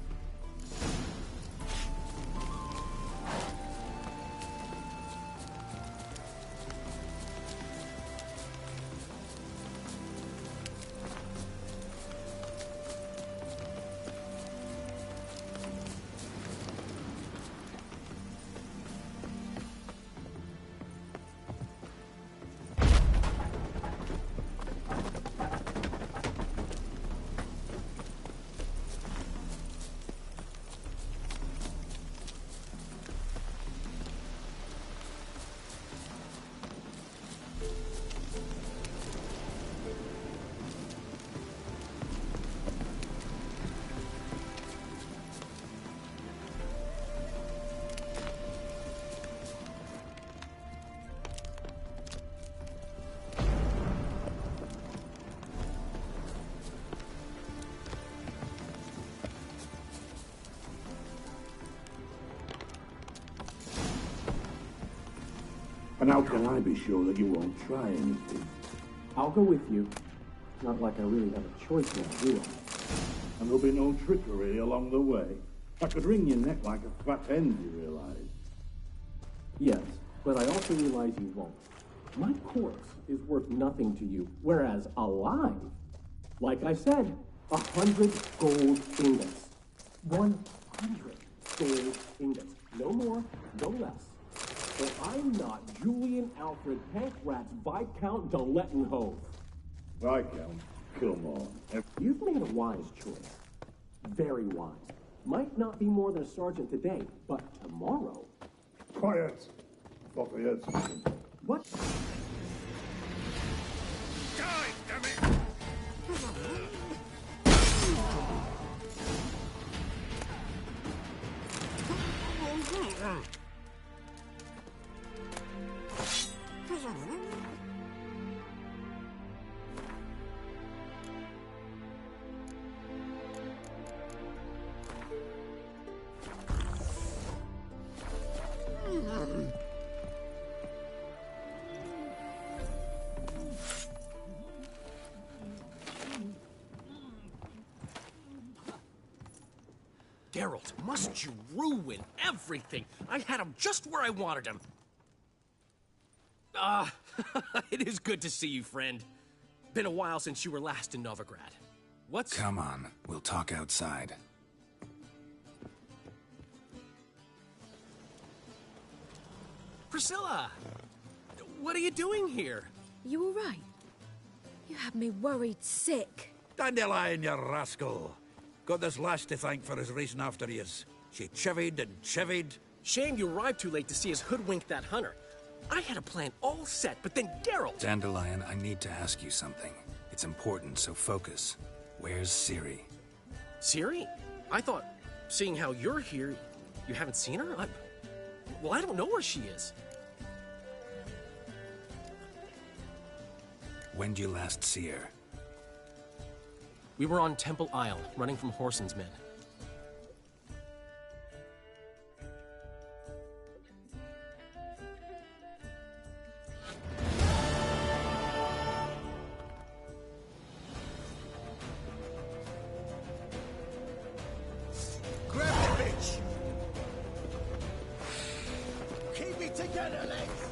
And how can I be sure that you won't try anything? I'll go with you. Not like I really have a choice now, do I? And there'll be no trickery along the way. I could wring your neck like a fat hen, you realize? Yes, but I also realize you won't. My corpse is worth nothing to you, whereas alive, like I said, 100 gold ingots. 100 gold ingots. No more, no less. Or I'm not Julian Alfred Pankratz Viscount de Lettenhove. Viscount Kilmore. You've made a wise choice. Very wise. Might not be more than a sergeant today, but tomorrow... Quiet! Thought we heard something. What? Die, damn it! Geralt, must you ruin everything? I had him just where I wanted him. It is good to see you, friend. Been a while since you were last in Novigrad. What's... Come on, we'll talk outside. Priscilla! What are you doing here? You all right? You had me worried sick. Dandelion, you rascal. Got this lass to thank for his racing after yous. She chivied and chivied. Shame you arrived too late to see us hoodwink that hunter. I had a plan all set, but then Geralt... Dandelion, I need to ask you something. It's important, so focus. Where's Ciri? Ciri? I thought, seeing how you're here, you haven't seen her? Well, I don't know where she is. When did you last see her? We were on Temple Isle, running from Whoreson's men. together, legs!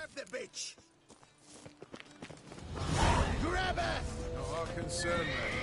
Grab the bitch! Grab her! Not our concern, mate.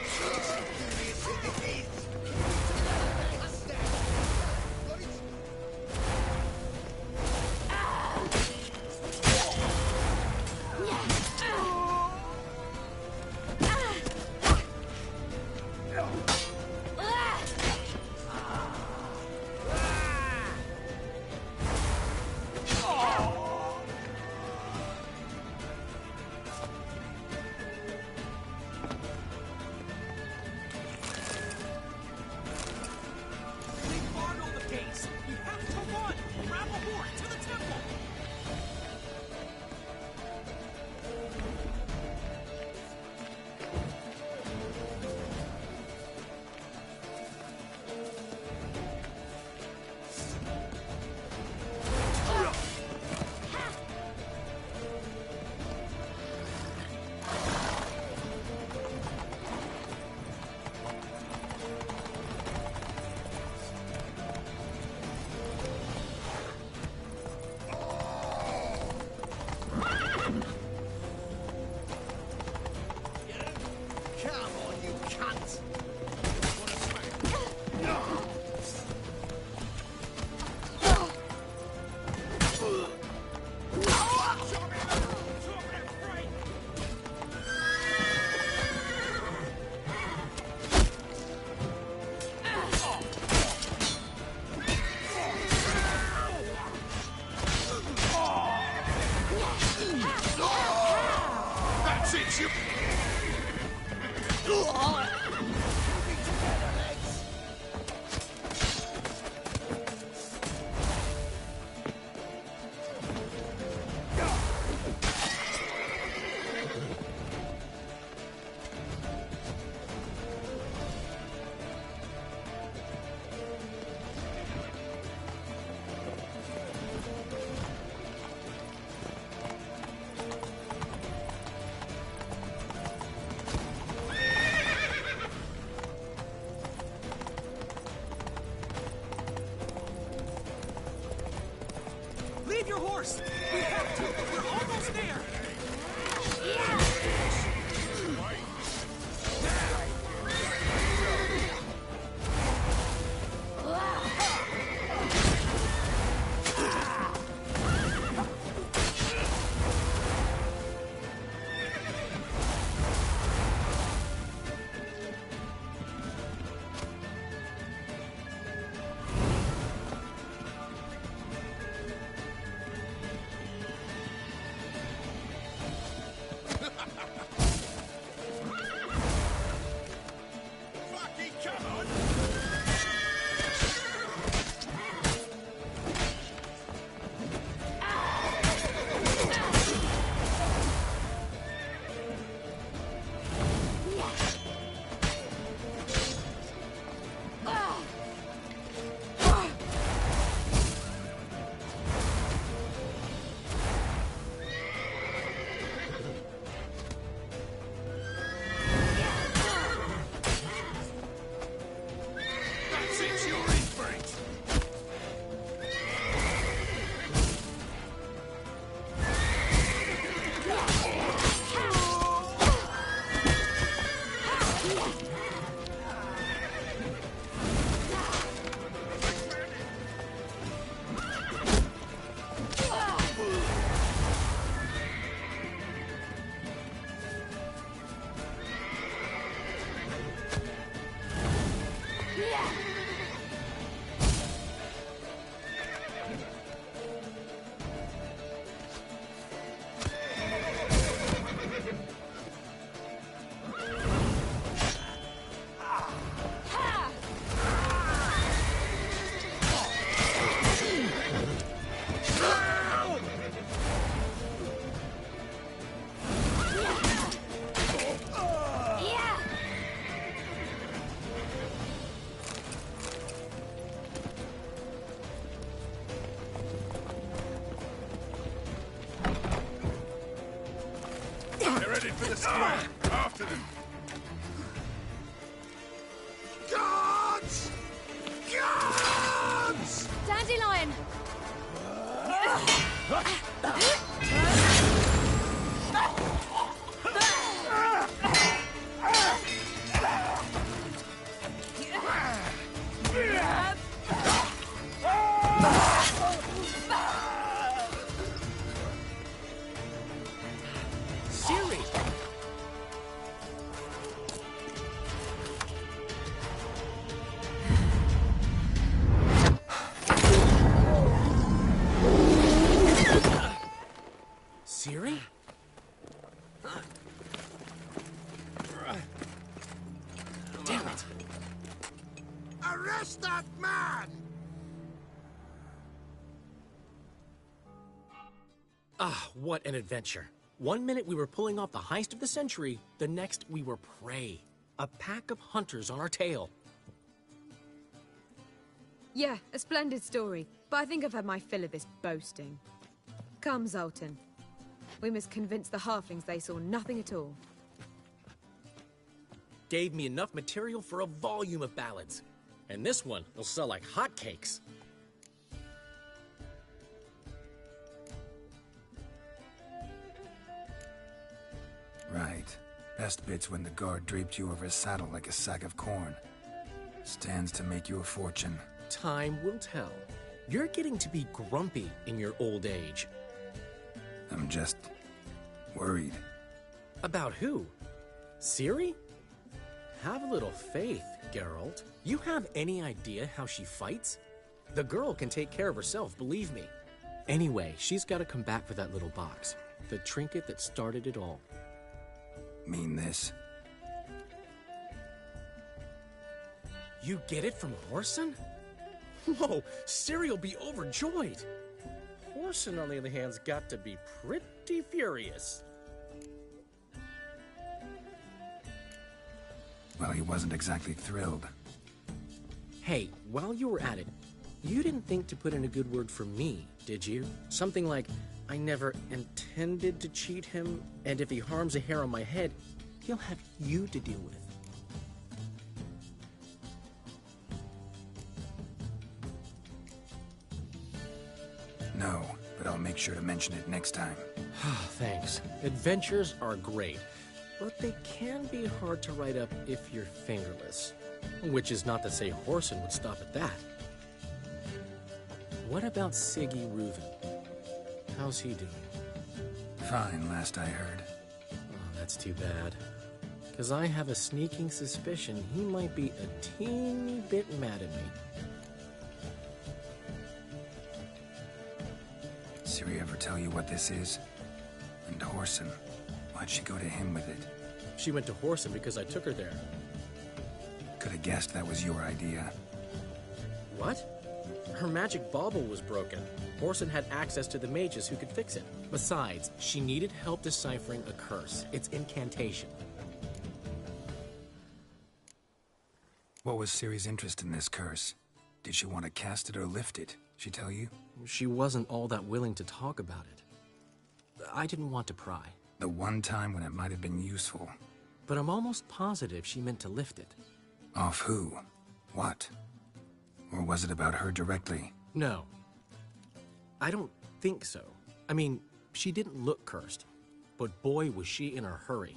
Leave your horse! We have to, but we're almost there! for the square! After them! Guards! Guards! Dandelion! Ciri! Ciri? Damn it! Arrest that man! Ah, what an adventure. One minute we were pulling off the heist of the century, the next we were prey. A pack of hunters on our tail. Yeah, a splendid story, but I think I've had my fill of this boasting. Come, Zoltan. We must convince the halflings they saw nothing at all. Gave me enough material for a volume of ballads. And this one will sell like hotcakes. Right. Best bit's when the guard draped you over his saddle like a sack of corn. Stands to make you a fortune. Time will tell. You're getting to be grumpy in your old age. I'm just worried. About who? Ciri? Have a little faith, Geralt. You have any idea how she fights? The girl can take care of herself, believe me. Anyway, she's got to come back for that little box. The trinket that started it all. Mean this? You get it from Whoreson? Whoa, Ciri will be overjoyed. Whoreson, on the other hand's got to be pretty furious. Well, he wasn't exactly thrilled. Hey, while you were at it, you didn't think to put in a good word for me, did you? Something like, I never intended to cheat him, and if he harms a hair on my head, he'll have you to deal with. No, but I'll make sure to mention it next time. Thanks. Adventures are great, but they can be hard to write up if you're fingerless. Which is not to say Whoreson would stop at that. What about Siggy Reuven? How's he doing? Fine, last I heard. Oh, that's too bad. Because I have a sneaking suspicion he might be a teeny bit mad at me. Ciri ever tell you what this is? And Whoreson, why'd she go to him with it? She went to Whoreson because I took her there. Could have guessed that was your idea. What? Her magic bauble was broken. Whoreson had access to the mages who could fix it. Besides, she needed help deciphering a curse. It's incantation. What was Ciri's interest in this curse? Did she want to cast it or lift it? She tell you? She wasn't all that willing to talk about it. I didn't want to pry. The one time when it might have been useful. But I'm almost positive she meant to lift it. Off who? What? Or was it about her directly? No. I don't think so. I mean, she didn't look cursed. But boy, was she in a hurry.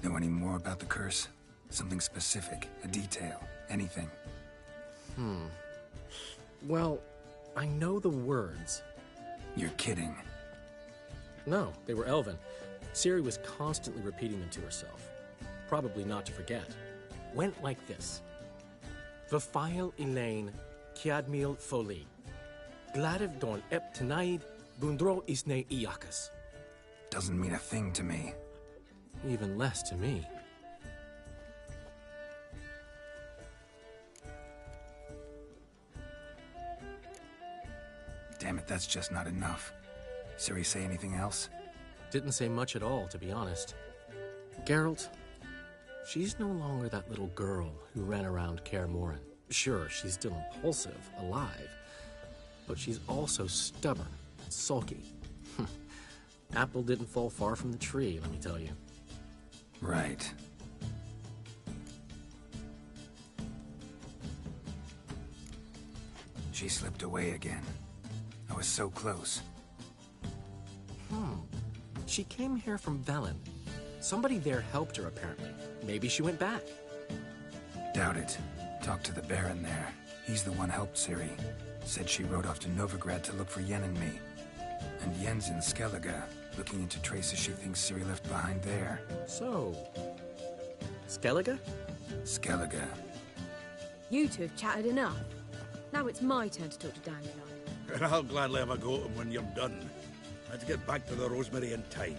Know any more about the curse? Something specific, a detail, anything? Well, I know the words. You're kidding. No, they were Elven. Ciri was constantly repeating them to herself. Probably not to forget. Went like this. Vafile Elaine, Kiadmil Foli. Gladiv Dorn Ep Tanaid, Bundro Isne Iakas. Doesn't mean a thing to me. Even less to me. Damn it, that's just not enough. Ciri say anything else? Didn't say much at all, to be honest. Geralt, she's no longer that little girl who ran around Kaer Morhen. Sure, she's still impulsive, alive, but she's also stubborn and sulky. Apple didn't fall far from the tree, let me tell you. Right. She slipped away again. I was so close. She came here from Velen. Somebody there helped her, apparently. Maybe she went back. Doubt it. Talked to the Baron there. He's the one helped Ciri. Said she rode off to Novigrad to look for Yen and me. And Yen's in Skellige, looking into traces she thinks Ciri left behind there. So... Skellige? Skellige. You two have chatted enough. Now it's my turn to talk to Dandelion. And I'll gladly have a go at him when you're done. Let's get back to the Rosemary in time.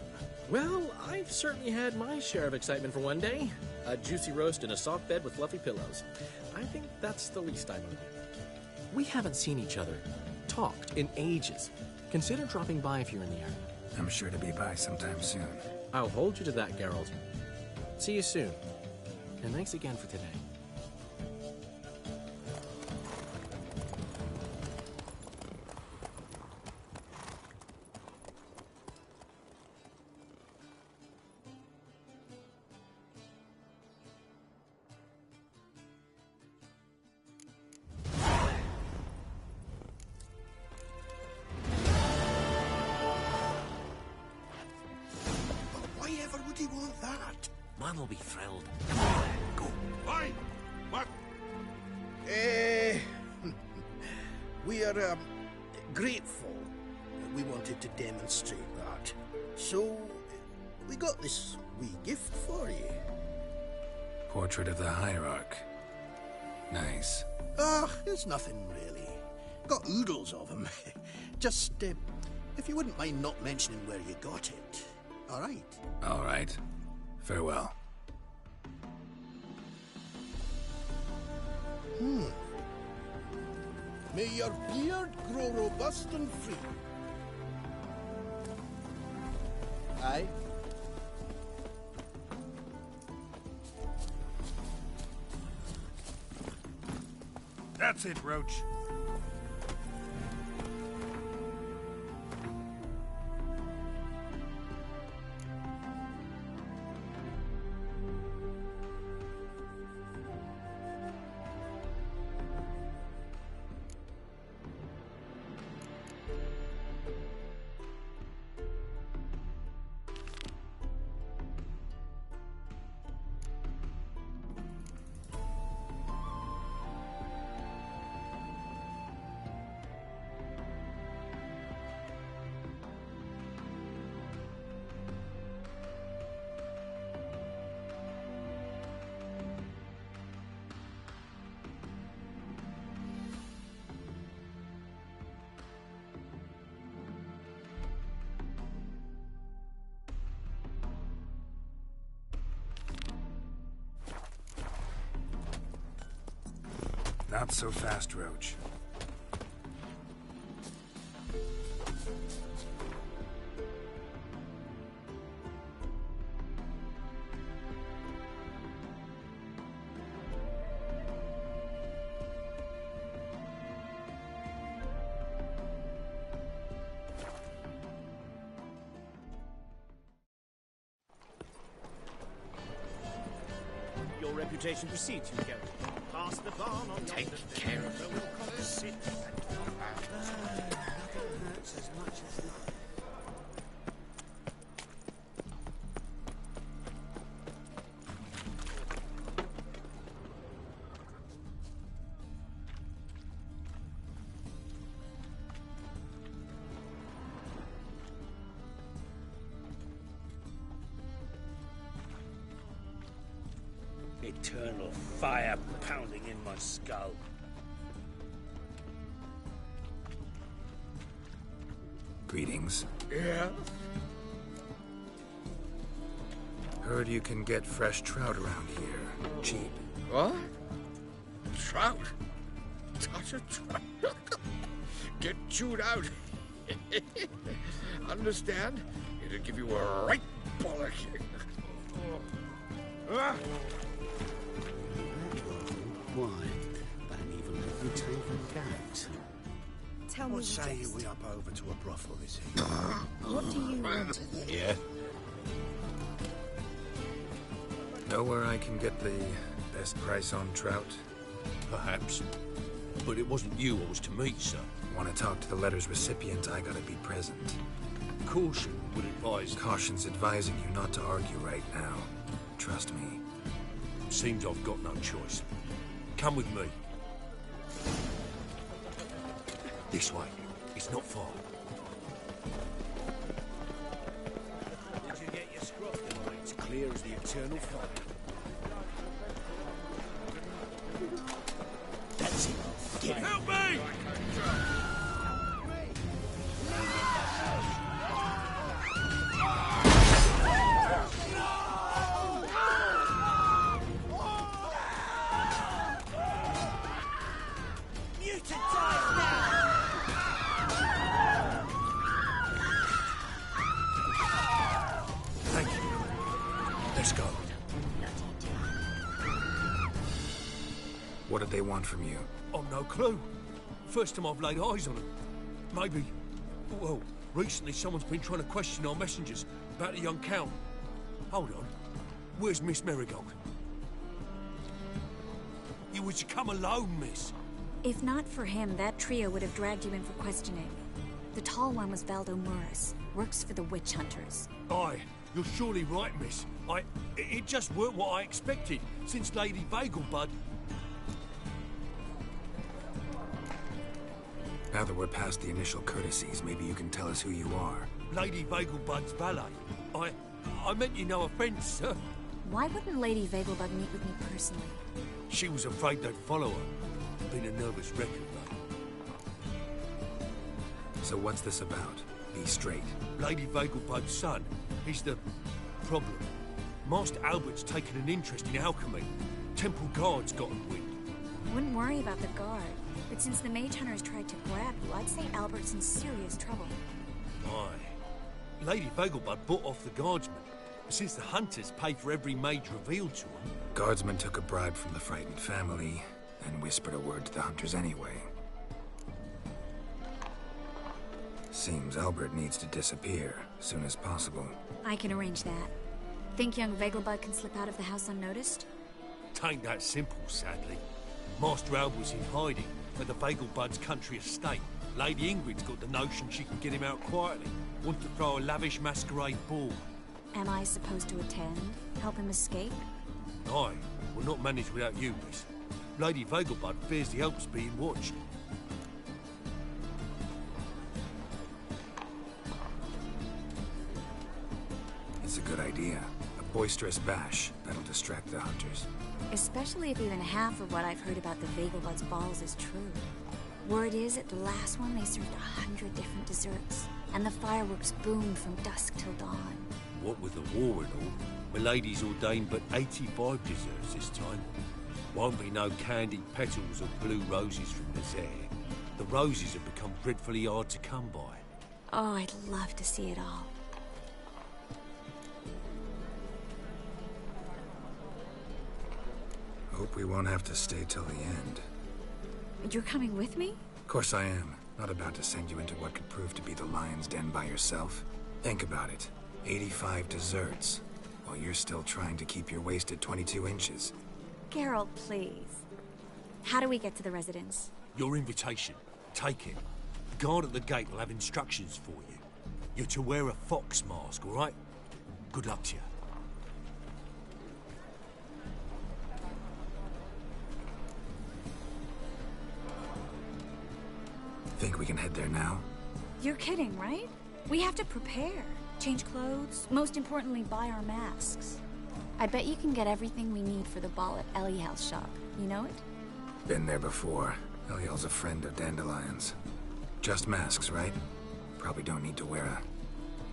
Well, I've certainly had my share of excitement for one day. A juicy roast in a soft bed with fluffy pillows. I think that's the least I owe you. We haven't seen each other, talked, in ages. Consider dropping by if you're in the area. I'm sure to be by sometime soon. I'll hold you to that, Geralt. See you soon. And thanks again for today. Why would he want that? Man will be thrilled. Go. Why? What? We are, grateful. We wanted to demonstrate that. So, we got this wee gift for you. Portrait of the Hierarch. Nice. It's nothing really. Got oodles of them. Just, if you wouldn't mind not mentioning where you got it. All right. All right. Farewell. May your beard grow robust and free. Aye. That's it, Roach. Not so fast, Roach. Your reputation precedes you, Geralt. Pass the barn on Take care of them. Sit and nothing hurts as much as life. Eternal fire pounding in my skull. Greetings. Yeah? Heard you can get fresh trout around here. Cheap. What? Trout? Touch a trout? Get chewed out. Understand? It'll give you a right bollocking. Ah! Why? An even little taken cat. tell me What you say jest. we up over to a brothel this evening? What do you want to hear? Yeah? Know where I can get the best price on trout? Perhaps. But it wasn't you I was to meet, sir. Want to talk to the letter's recipient, I gotta be present. Caution would advise... Caution's advising you not to argue right now. Trust me. Seems I've got no choice. Come with me. This way. It's not far. Did you get your scruff? It's clear as the eternal fire. That's it. Get it. Help me! Mutant dies now! Thank you. Let's go. What did they want from you? I've no clue. First time I've laid eyes on them. Maybe... Well, recently someone's been trying to question our messengers about the young Count. Hold on. Where's Miss Marigold? You were to come alone, miss. If not for him, that trio would have dragged you in for questioning. The tall one was Valdo Morris, works for the witch hunters. Aye, you're surely right, miss. It just weren't what I expected, since Lady Vegelbud... Now that we're past the initial courtesies, maybe you can tell us who you are. Lady Vegelbud's valet. I meant you no offence, sir. Why wouldn't Lady Vegelbud meet with me personally? She was afraid they'd follow her. Been a nervous wreck of late. So what's this about? Be straight. Lady Vegelbud's son. He's the problem. Master Albert's taken an interest in alchemy. Temple Guard's got him wind. Wouldn't worry about the guard, but since the mage hunters tried to grab you, I'd say Albert's in serious trouble. Aye. Lady Vegelbud bought off the guardsmen, since the hunters pay for every mage revealed to them. Guardsmen took a bribe from the frightened family and whispered a word to the hunters anyway. Seems Albert needs to disappear as soon as possible. I can arrange that. Think young Vegelbud can slip out of the house unnoticed? Tain't that simple, sadly. Master Albert's in hiding at the Vegelbud's country estate. Lady Ingrid's got the notion she can get him out quietly. Wants to throw a lavish masquerade ball. Am I supposed to attend? Help him escape? Aye, we'll not manage without you, miss. Lady Vegelbud fears the Alps being watched. It's a good idea. A boisterous bash that'll distract the hunters. Especially if even half of what I've heard about the Vegelbud's balls is true. Word is, at the last one they served 100 different desserts, and the fireworks boomed from dusk till dawn. What with the war and all, Milady's ordained but 85 desserts this time. Won't be no candied petals or blue roses from Nazaire. The roses have become dreadfully hard to come by. Oh, I'd love to see it all. Hope we won't have to stay till the end. You're coming with me? Of course I am. Not about to send you into what could prove to be the lion's den by yourself. Think about it. 85 desserts, while you're still trying to keep your waist at 22 inches. Geralt, please. How do we get to the residence? Your invitation. Take it. The guard at the gate will have instructions for you. You're to wear a fox mask, all right? Good luck to you. Think we can head there now? You're kidding, right? We have to prepare. Change clothes, most importantly, buy our masks. I bet you can get everything we need for the ball at Eliel's shop. You know it? Been there before. Eliel's a friend of Dandelion's. Just masks, right? Probably don't need to wear a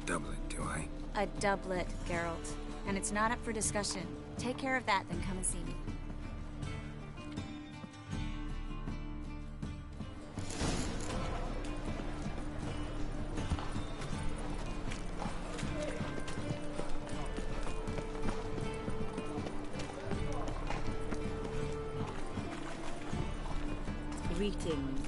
doublet, do I? A doublet, Geralt. And it's not up for discussion. Take care of that, then come and see me. Greetings.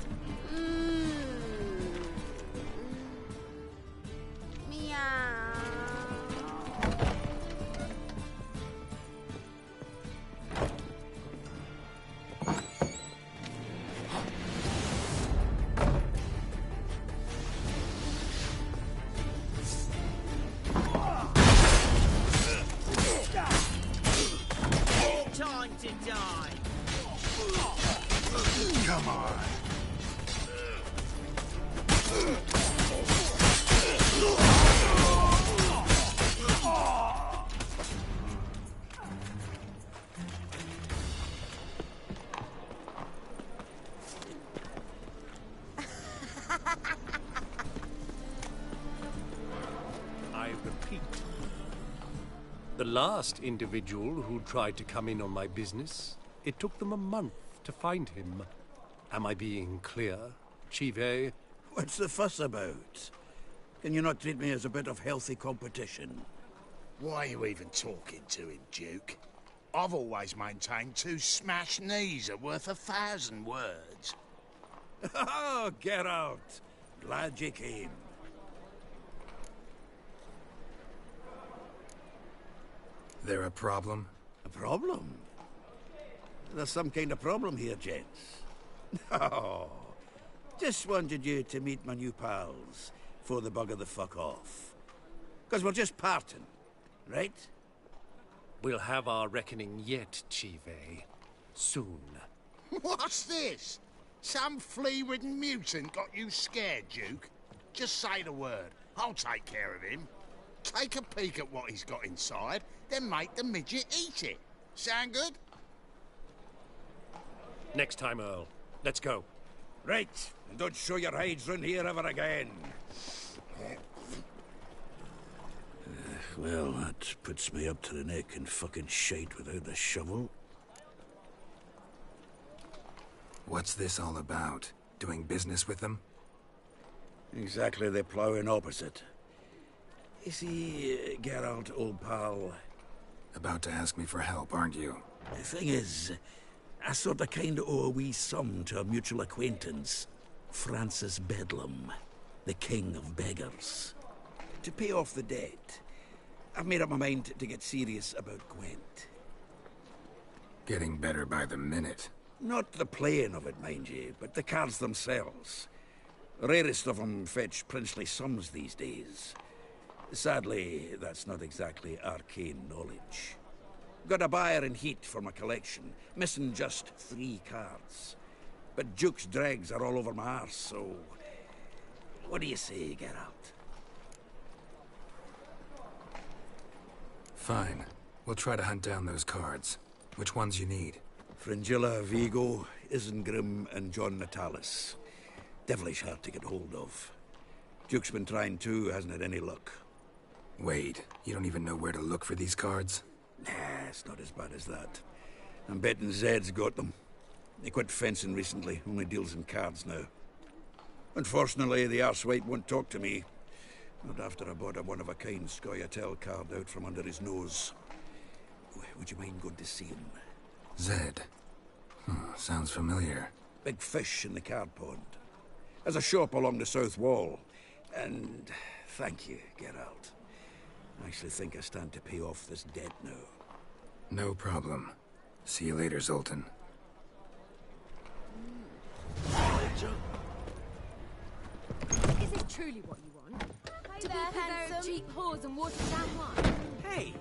Come on. I repeat. The last individual who tried to come in on my business, it took them a month to find him. Am I being clear, Chive? What's the fuss about? Can you not treat me as a bit of healthy competition? Why are you even talking to him, Duke? I've always maintained 2 smashed knees are worth 1,000 words. Oh, Geralt. Glad you came. There a problem? A problem? There's some kind of problem here, gents. Oh, just wanted you to meet my new pals before they bugger the fuck off. Because we're just parting, right? We'll have our reckoning yet, Chive. Soon. What's this? Some flea-ridden mutant got you scared, Duke? Just say the word. I'll take care of him. Take a peek at what he's got inside, then make the midget eat it. Sound good? Next time, Earl. Let's go. Right, and don't show your hides round here ever again. Well, that puts me up to the neck in fucking shite without a shovel. What's this all about? Doing business with them? Exactly the ploughing opposite. You see, Geralt, old pal... About to ask me for help, aren't you? The thing is, I sort of kind of owe a wee sum to a mutual acquaintance, Francis Bedlam, the king of beggars. To pay off the debt, I've made up my mind to get serious about Gwent. Getting better by the minute. Not the playing of it, mind you, but the cards themselves. The rarest of them fetch princely sums these days. Sadly, that's not exactly arcane knowledge. Got a buyer in heat for my collection, missing just 3 cards. But Duke's dregs are all over my arse, so... What do you say, Geralt? Fine. We'll try to hunt down those cards. Which ones you need? Fringilla, Vigo, Isengrim, and John Natalis. Devilish hard to get hold of. Duke's been trying too, hasn't had any luck. Wait, you don't even know where to look for these cards? Nah, it's not as bad as that. I'm betting Zed's got them. He quit fencing recently, only deals in cards now. Unfortunately, the arsewipe won't talk to me. Not after I bought a one-of-a-kind Scoia'tael card out from under his nose. Would you mind going to see him? Zed. Sounds familiar. Big fish in the card pond. Has a shop along the south wall. And thank you, Geralt. I actually think I stand to pay off this debt now. No problem. See you later, Zoltan. Is it truly what you want? To be a purveyor of cheap whores and watered down wine? Hey,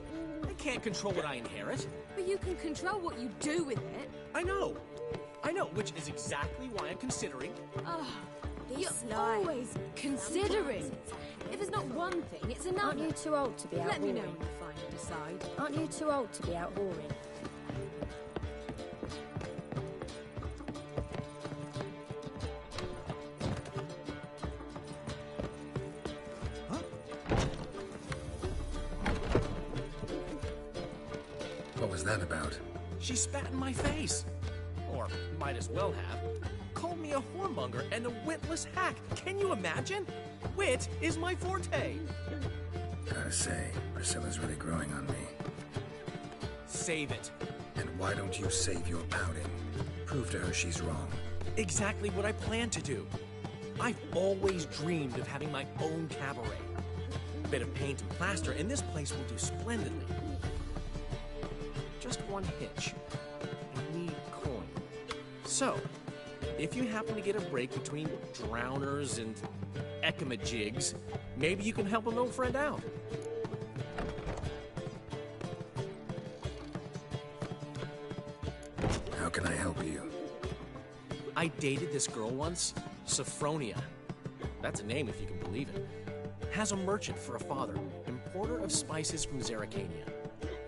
I can't control what I inherit. But you can control what you do with it. I know, which is exactly why I'm considering... Oh, you're always considering. If it's not one thing, it's another. Aren't you too old to be out Let me know whoring? when you finally decide. Aren't you too old to be out whoring? What was that about? She spat in my face. Or might as well have. Called me a whoremonger and a witless hack. Can you imagine? Wit is my forte. Gotta say, Priscilla's really growing on me. Save it. And why don't you save your pouting? Prove to her she's wrong. Exactly what I plan to do. I've always dreamed of having my own cabaret. A bit of paint and plaster, and this place will do splendidly. Just one hitch. I need coin. So, if you happen to get a break between drowners and ekamajigs, maybe you can help an old friend out. How can I help you? I dated this girl once, Sophronia. That's a name if you can believe it. Has a merchant for a father, importer of spices from Zerrikania.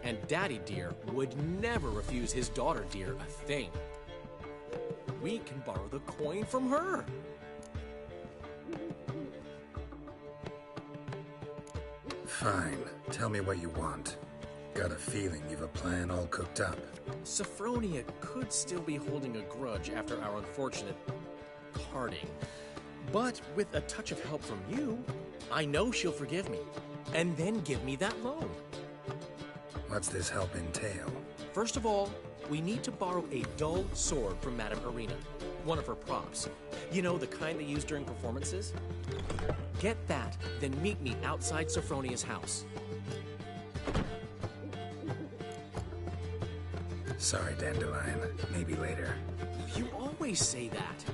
And Daddy Dear would never refuse his daughter Dear a thing. We can borrow the coin from her. Fine. Tell me what you want. Got a feeling you've a plan all cooked up. Sophronia could still be holding a grudge after our unfortunate parting. But with a touch of help from you, I know she'll forgive me. And then give me that loan. What's this help entail? First of all, we need to borrow a dull sword from Madame Irina. One of her props. You know, the kind they use during performances? Get that, then meet me outside Sophronia's house. Sorry, Dandelion. Maybe later. You always say that.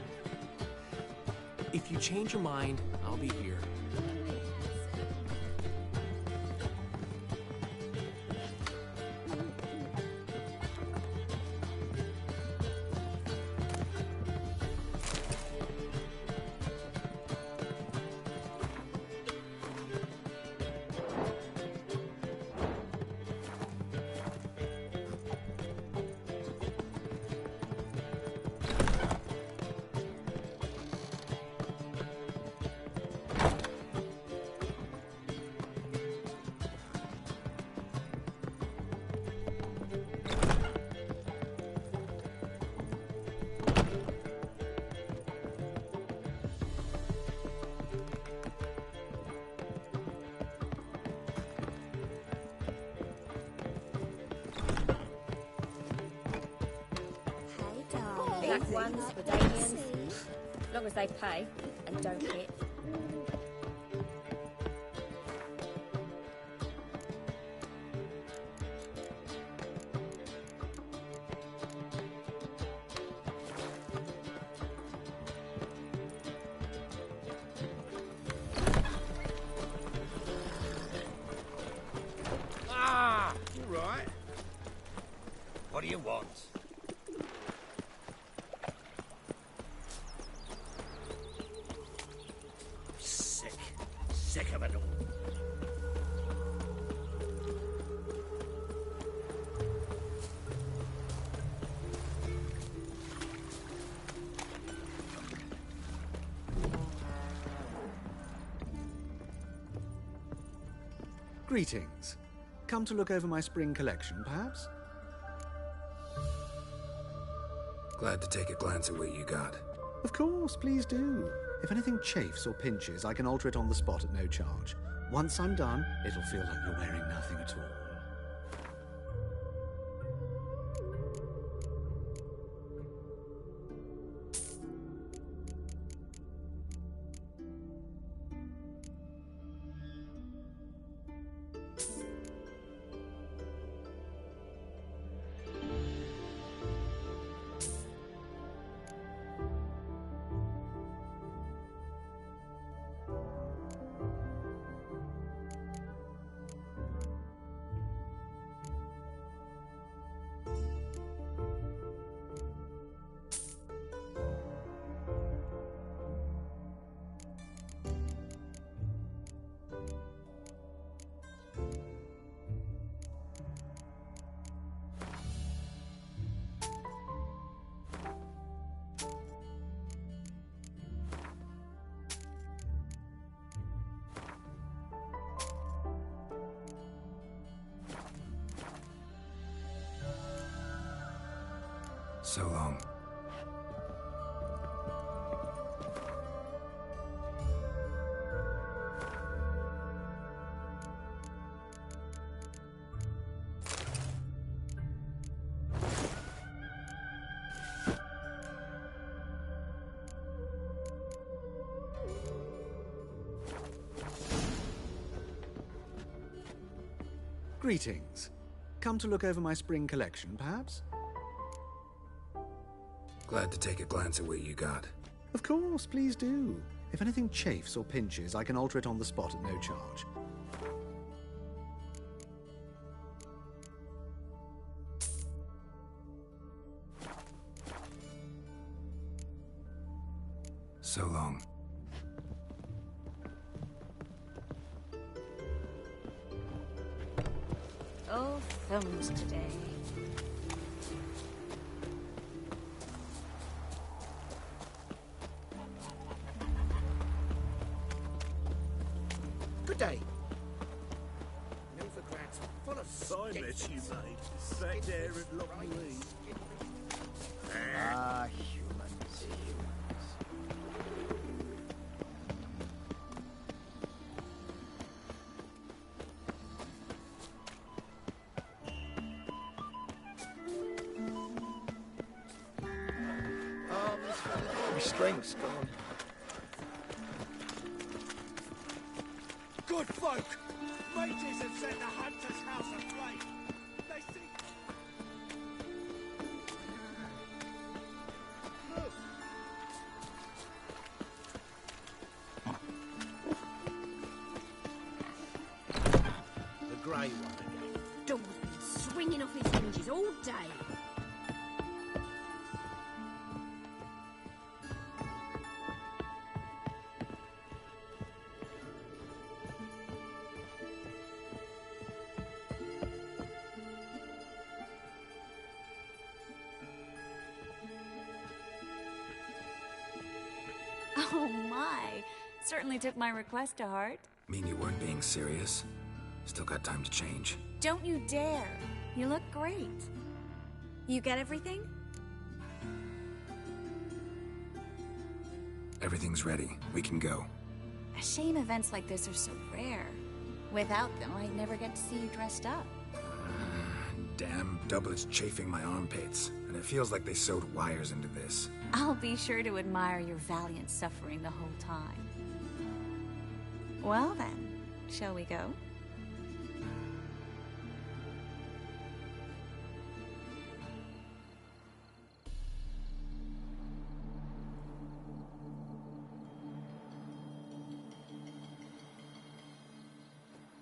If you change your mind, I'll be here. Black ones, Redanians, as long as they pay and don't hit. Ah! All right. What do you want? Sick of it all. Greetings. Come to look over my spring collection, perhaps? Glad to take a glance at what you got. Of course, please do. If anything chafes or pinches, I can alter it on the spot at no charge. Once I'm done, it'll feel like you're wearing nothing at all. So long. Greetings. Come to look over my spring collection, perhaps? Glad to take a glance at what you got. Of course, please do. If anything chafes or pinches, I can alter it on the spot at no charge. So long. Oh, thumbs today. Good day. Novigrad's full of I met you, mate. Back there at Lockleigh. Ah, humans. My strength's gone. Good folk! Mages have set the hunter's house aflame. They think... The grey one again. Door's been swinging off his hinges all day. Oh my! Certainly took my request to heart. Mean you weren't being serious? Still got time to change. Don't you dare! You look great. You get everything? Everything's ready. We can go. A shame events like this are so rare. Without them, I'd never get to see you dressed up. Damn doublet's chafing my armpits, and it feels like they sewed wires into this. I'll be sure to admire your valiant suffering the whole time. Well then, shall we go?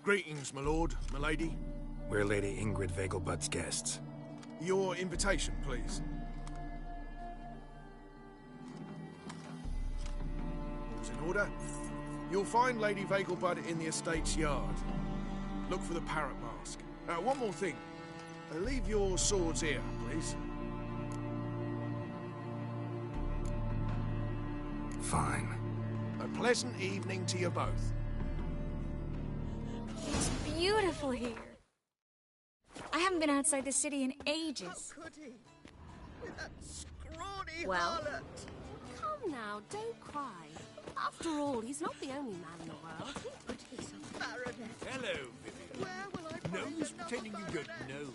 Greetings, my lord, my lady. We're Lady Ingrid Vegelbud's guests. Your invitation, please. It's in order. You'll find Lady Vegelbud in the estate's yard. Look for the parrot mask. One more thing. Leave your swords here, please. Fine. A pleasant evening to you both. It's beautiful here. I haven't been outside the city in ages. How could he? With that scrawny Well? harlot. Come now, don't cry. After all, he's not the only man in the world. But he's a baronet. Hello, Vivian. Where will I No find use another pretending you don't baronet?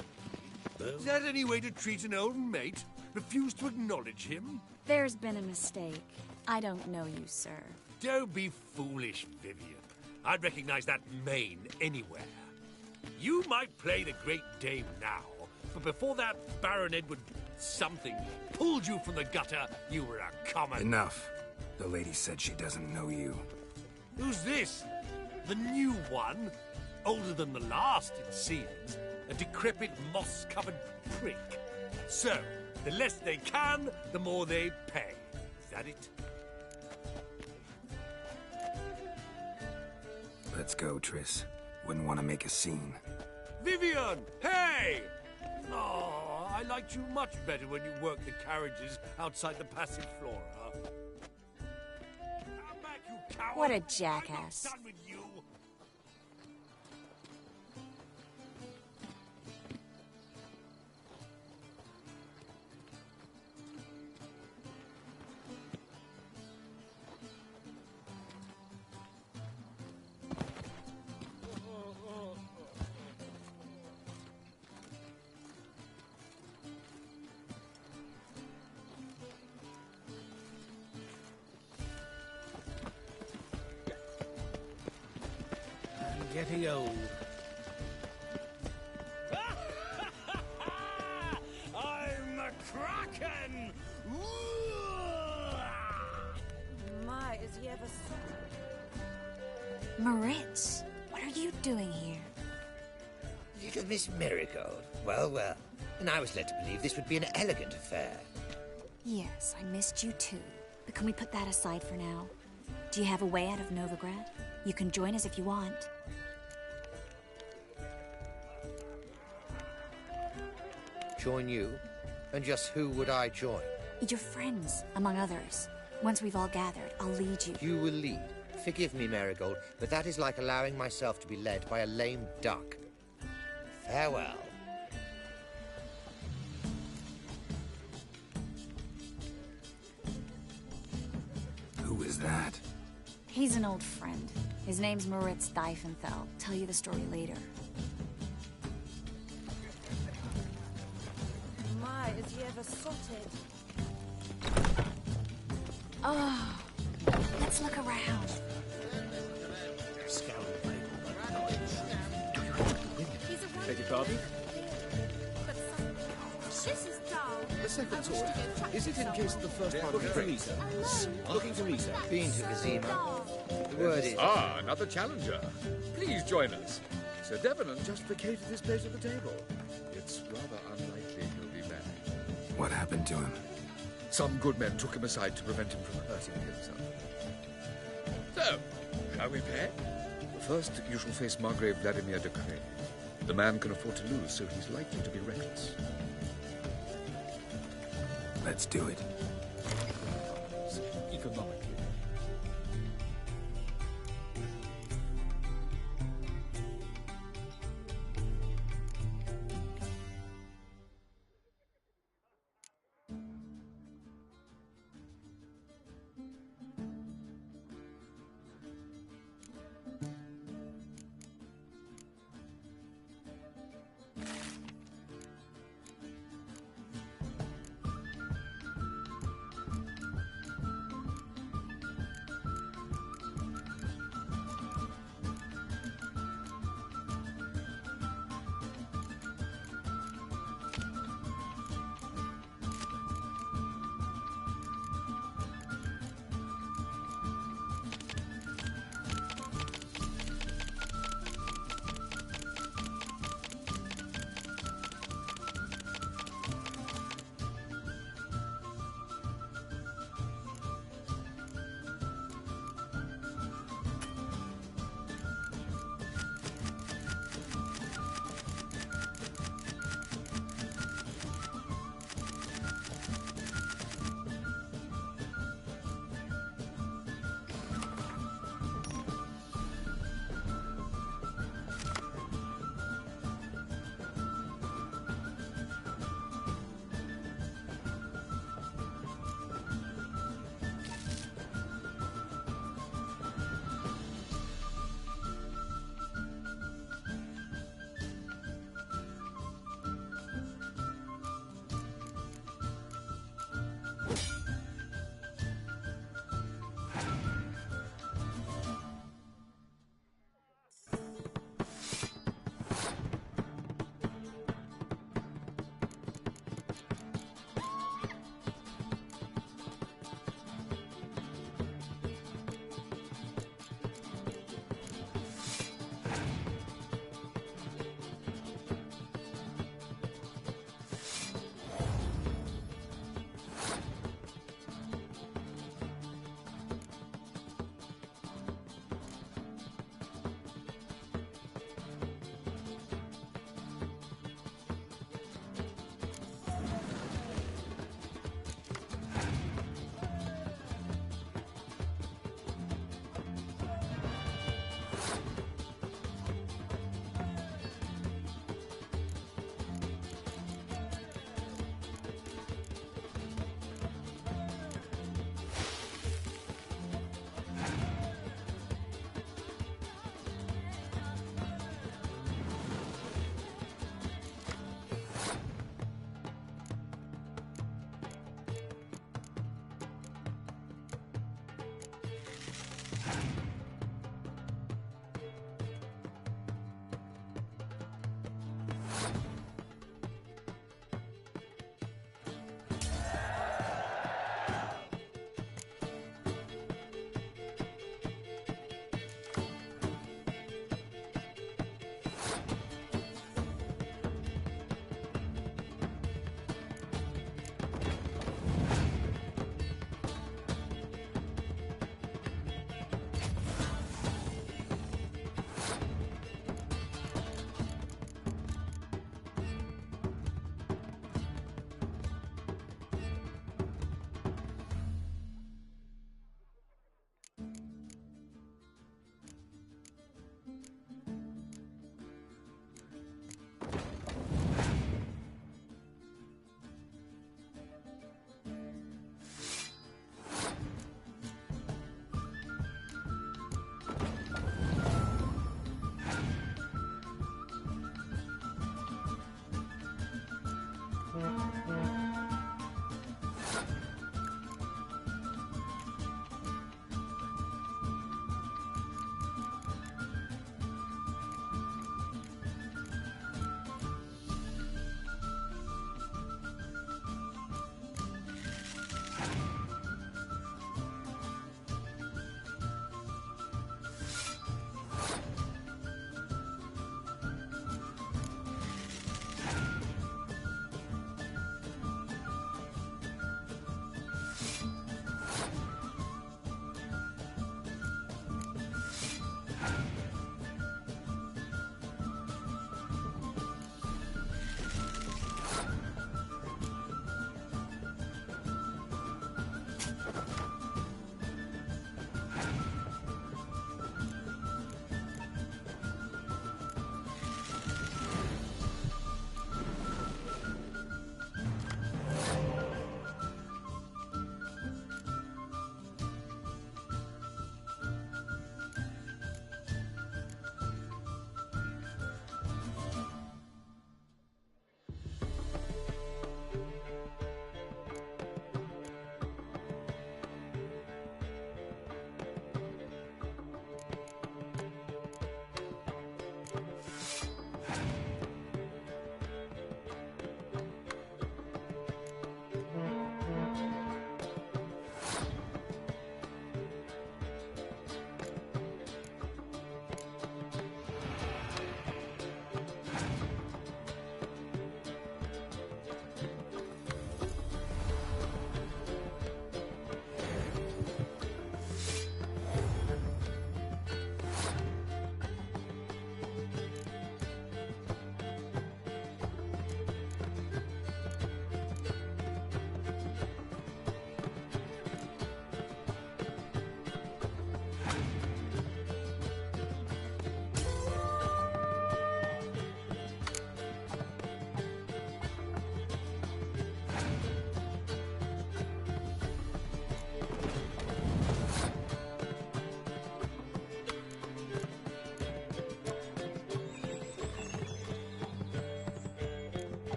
know. Is that any way to treat an old mate? Refuse to acknowledge him? There's been a mistake. I don't know you, sir. Don't be foolish, Vivian. I'd recognize that mane anywhere. You might play the Great Dame now, but before that Baron Edward something pulled you from the gutter, you were a common... Enough. The lady said she doesn't know you. Who's this? The new one? Older than the last, it seems. A decrepit, moss-covered prick. So, the less they can, the more they pay. Is that it? Let's go, Triss. Wouldn't want to make a scene. Vivian! Hey! Oh, I liked you much better when you worked the carriages outside the Passiflora. Come back, you coward! What a jackass. I'm not done with you! Getting old. I'm a Kraken! My, is he ever Moritz, what are you doing here? Little Miss Marigold. Well, well. And I was led to believe this would be an elegant affair. Yes, I missed you too. But can we put that aside for now? Do you have a way out of Novigrad? You can join us if you want. Join you? And just who would I join? Your friends, among others. Once we've all gathered, I'll lead you. You will lead. Forgive me, Marigold, but that is like allowing myself to be led by a lame duck. Farewell. Who is that? He's an old friend. His name's Moritz Diefenthal. Tell you the story later. My, is he ever sotted? Oh, let's look around. Beg your pardon? This is dull. The second sword. Is it in case the first one breaks? Looking for Rita. Been to Kazima. The word is... Ah, another challenger. Please join us. Sir Devenant just vacated his place at the table. It's rather unlikely he'll be back. What happened to him? Some good men took him aside to prevent him from hurting himself. So, shall we play? First, you shall face Margrave Vladimir de Cray. The man can afford to lose, so he's likely to be reckless. Let's do it. Economically.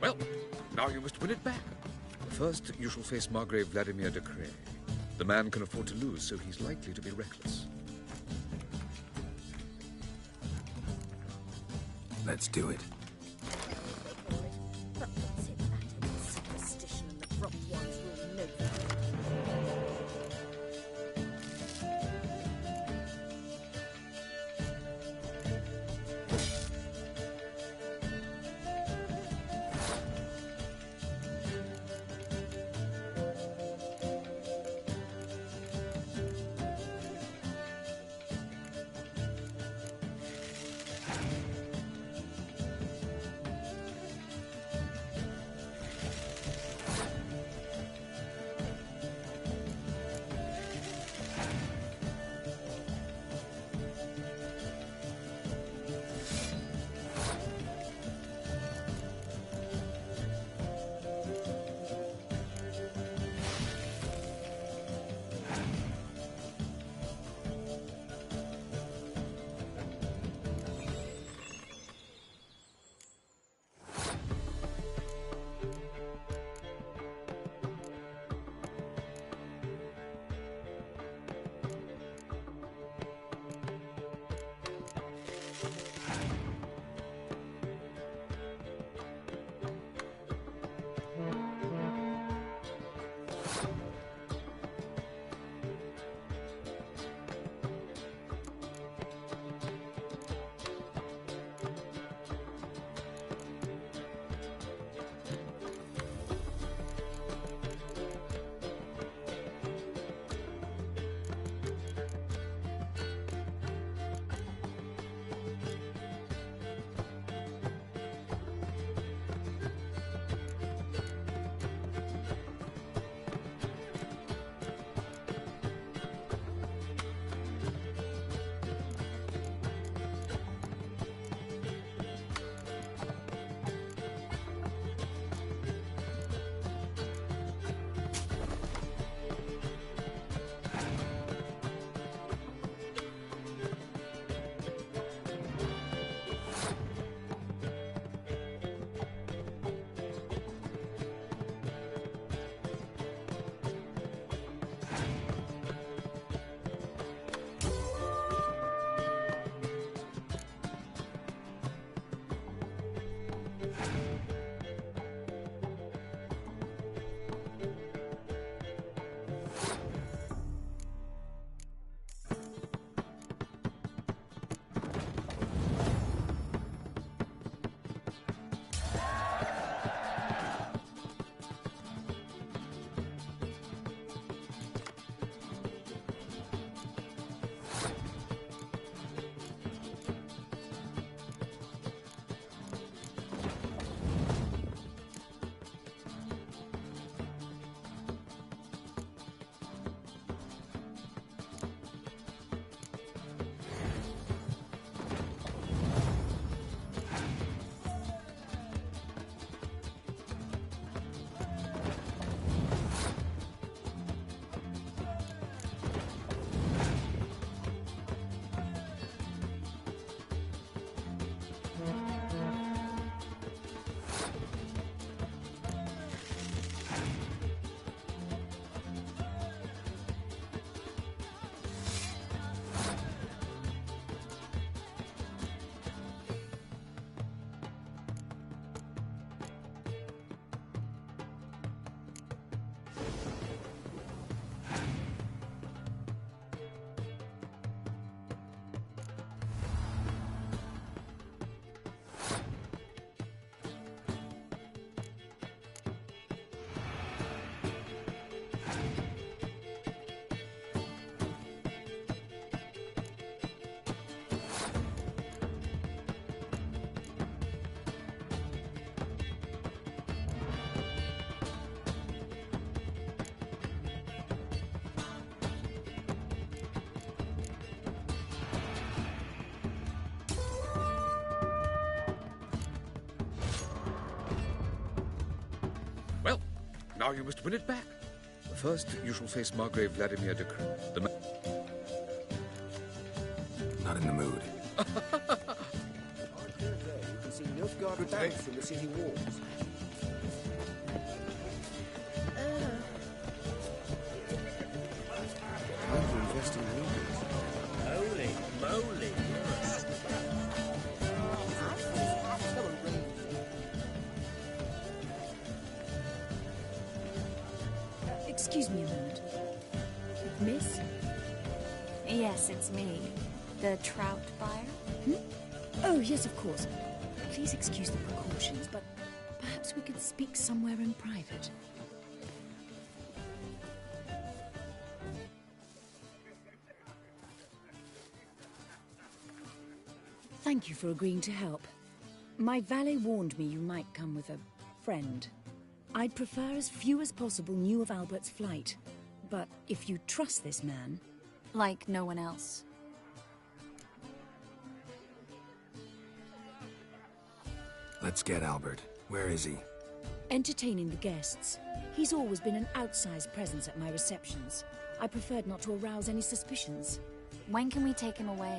Well, now you must win it back. First, you shall face Margrave Vladimir de Cray. The man can afford to lose, so he's likely to be reckless. Let's do it. Superstition and the corrupt ones will know. Now you must win it back. First, you shall face Margrave Vladimir de Cray. The man... Not in the mood. You can see Nilfgaard bounce from the city walls. Excuse me a moment. Miss? Yes, it's me. The trout buyer? Oh, yes, of course. Please excuse the precautions, but perhaps we could speak somewhere in private. Thank you for agreeing to help. My valet warned me you might come with a friend. I'd prefer as few as possible knew of Albert's flight. But if you trust this man... Like no one else. Let's get Albert. Where is he? Entertaining the guests. He's always been an outsized presence at my receptions. I preferred not to arouse any suspicions. When can we take him away?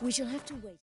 We shall have to wait.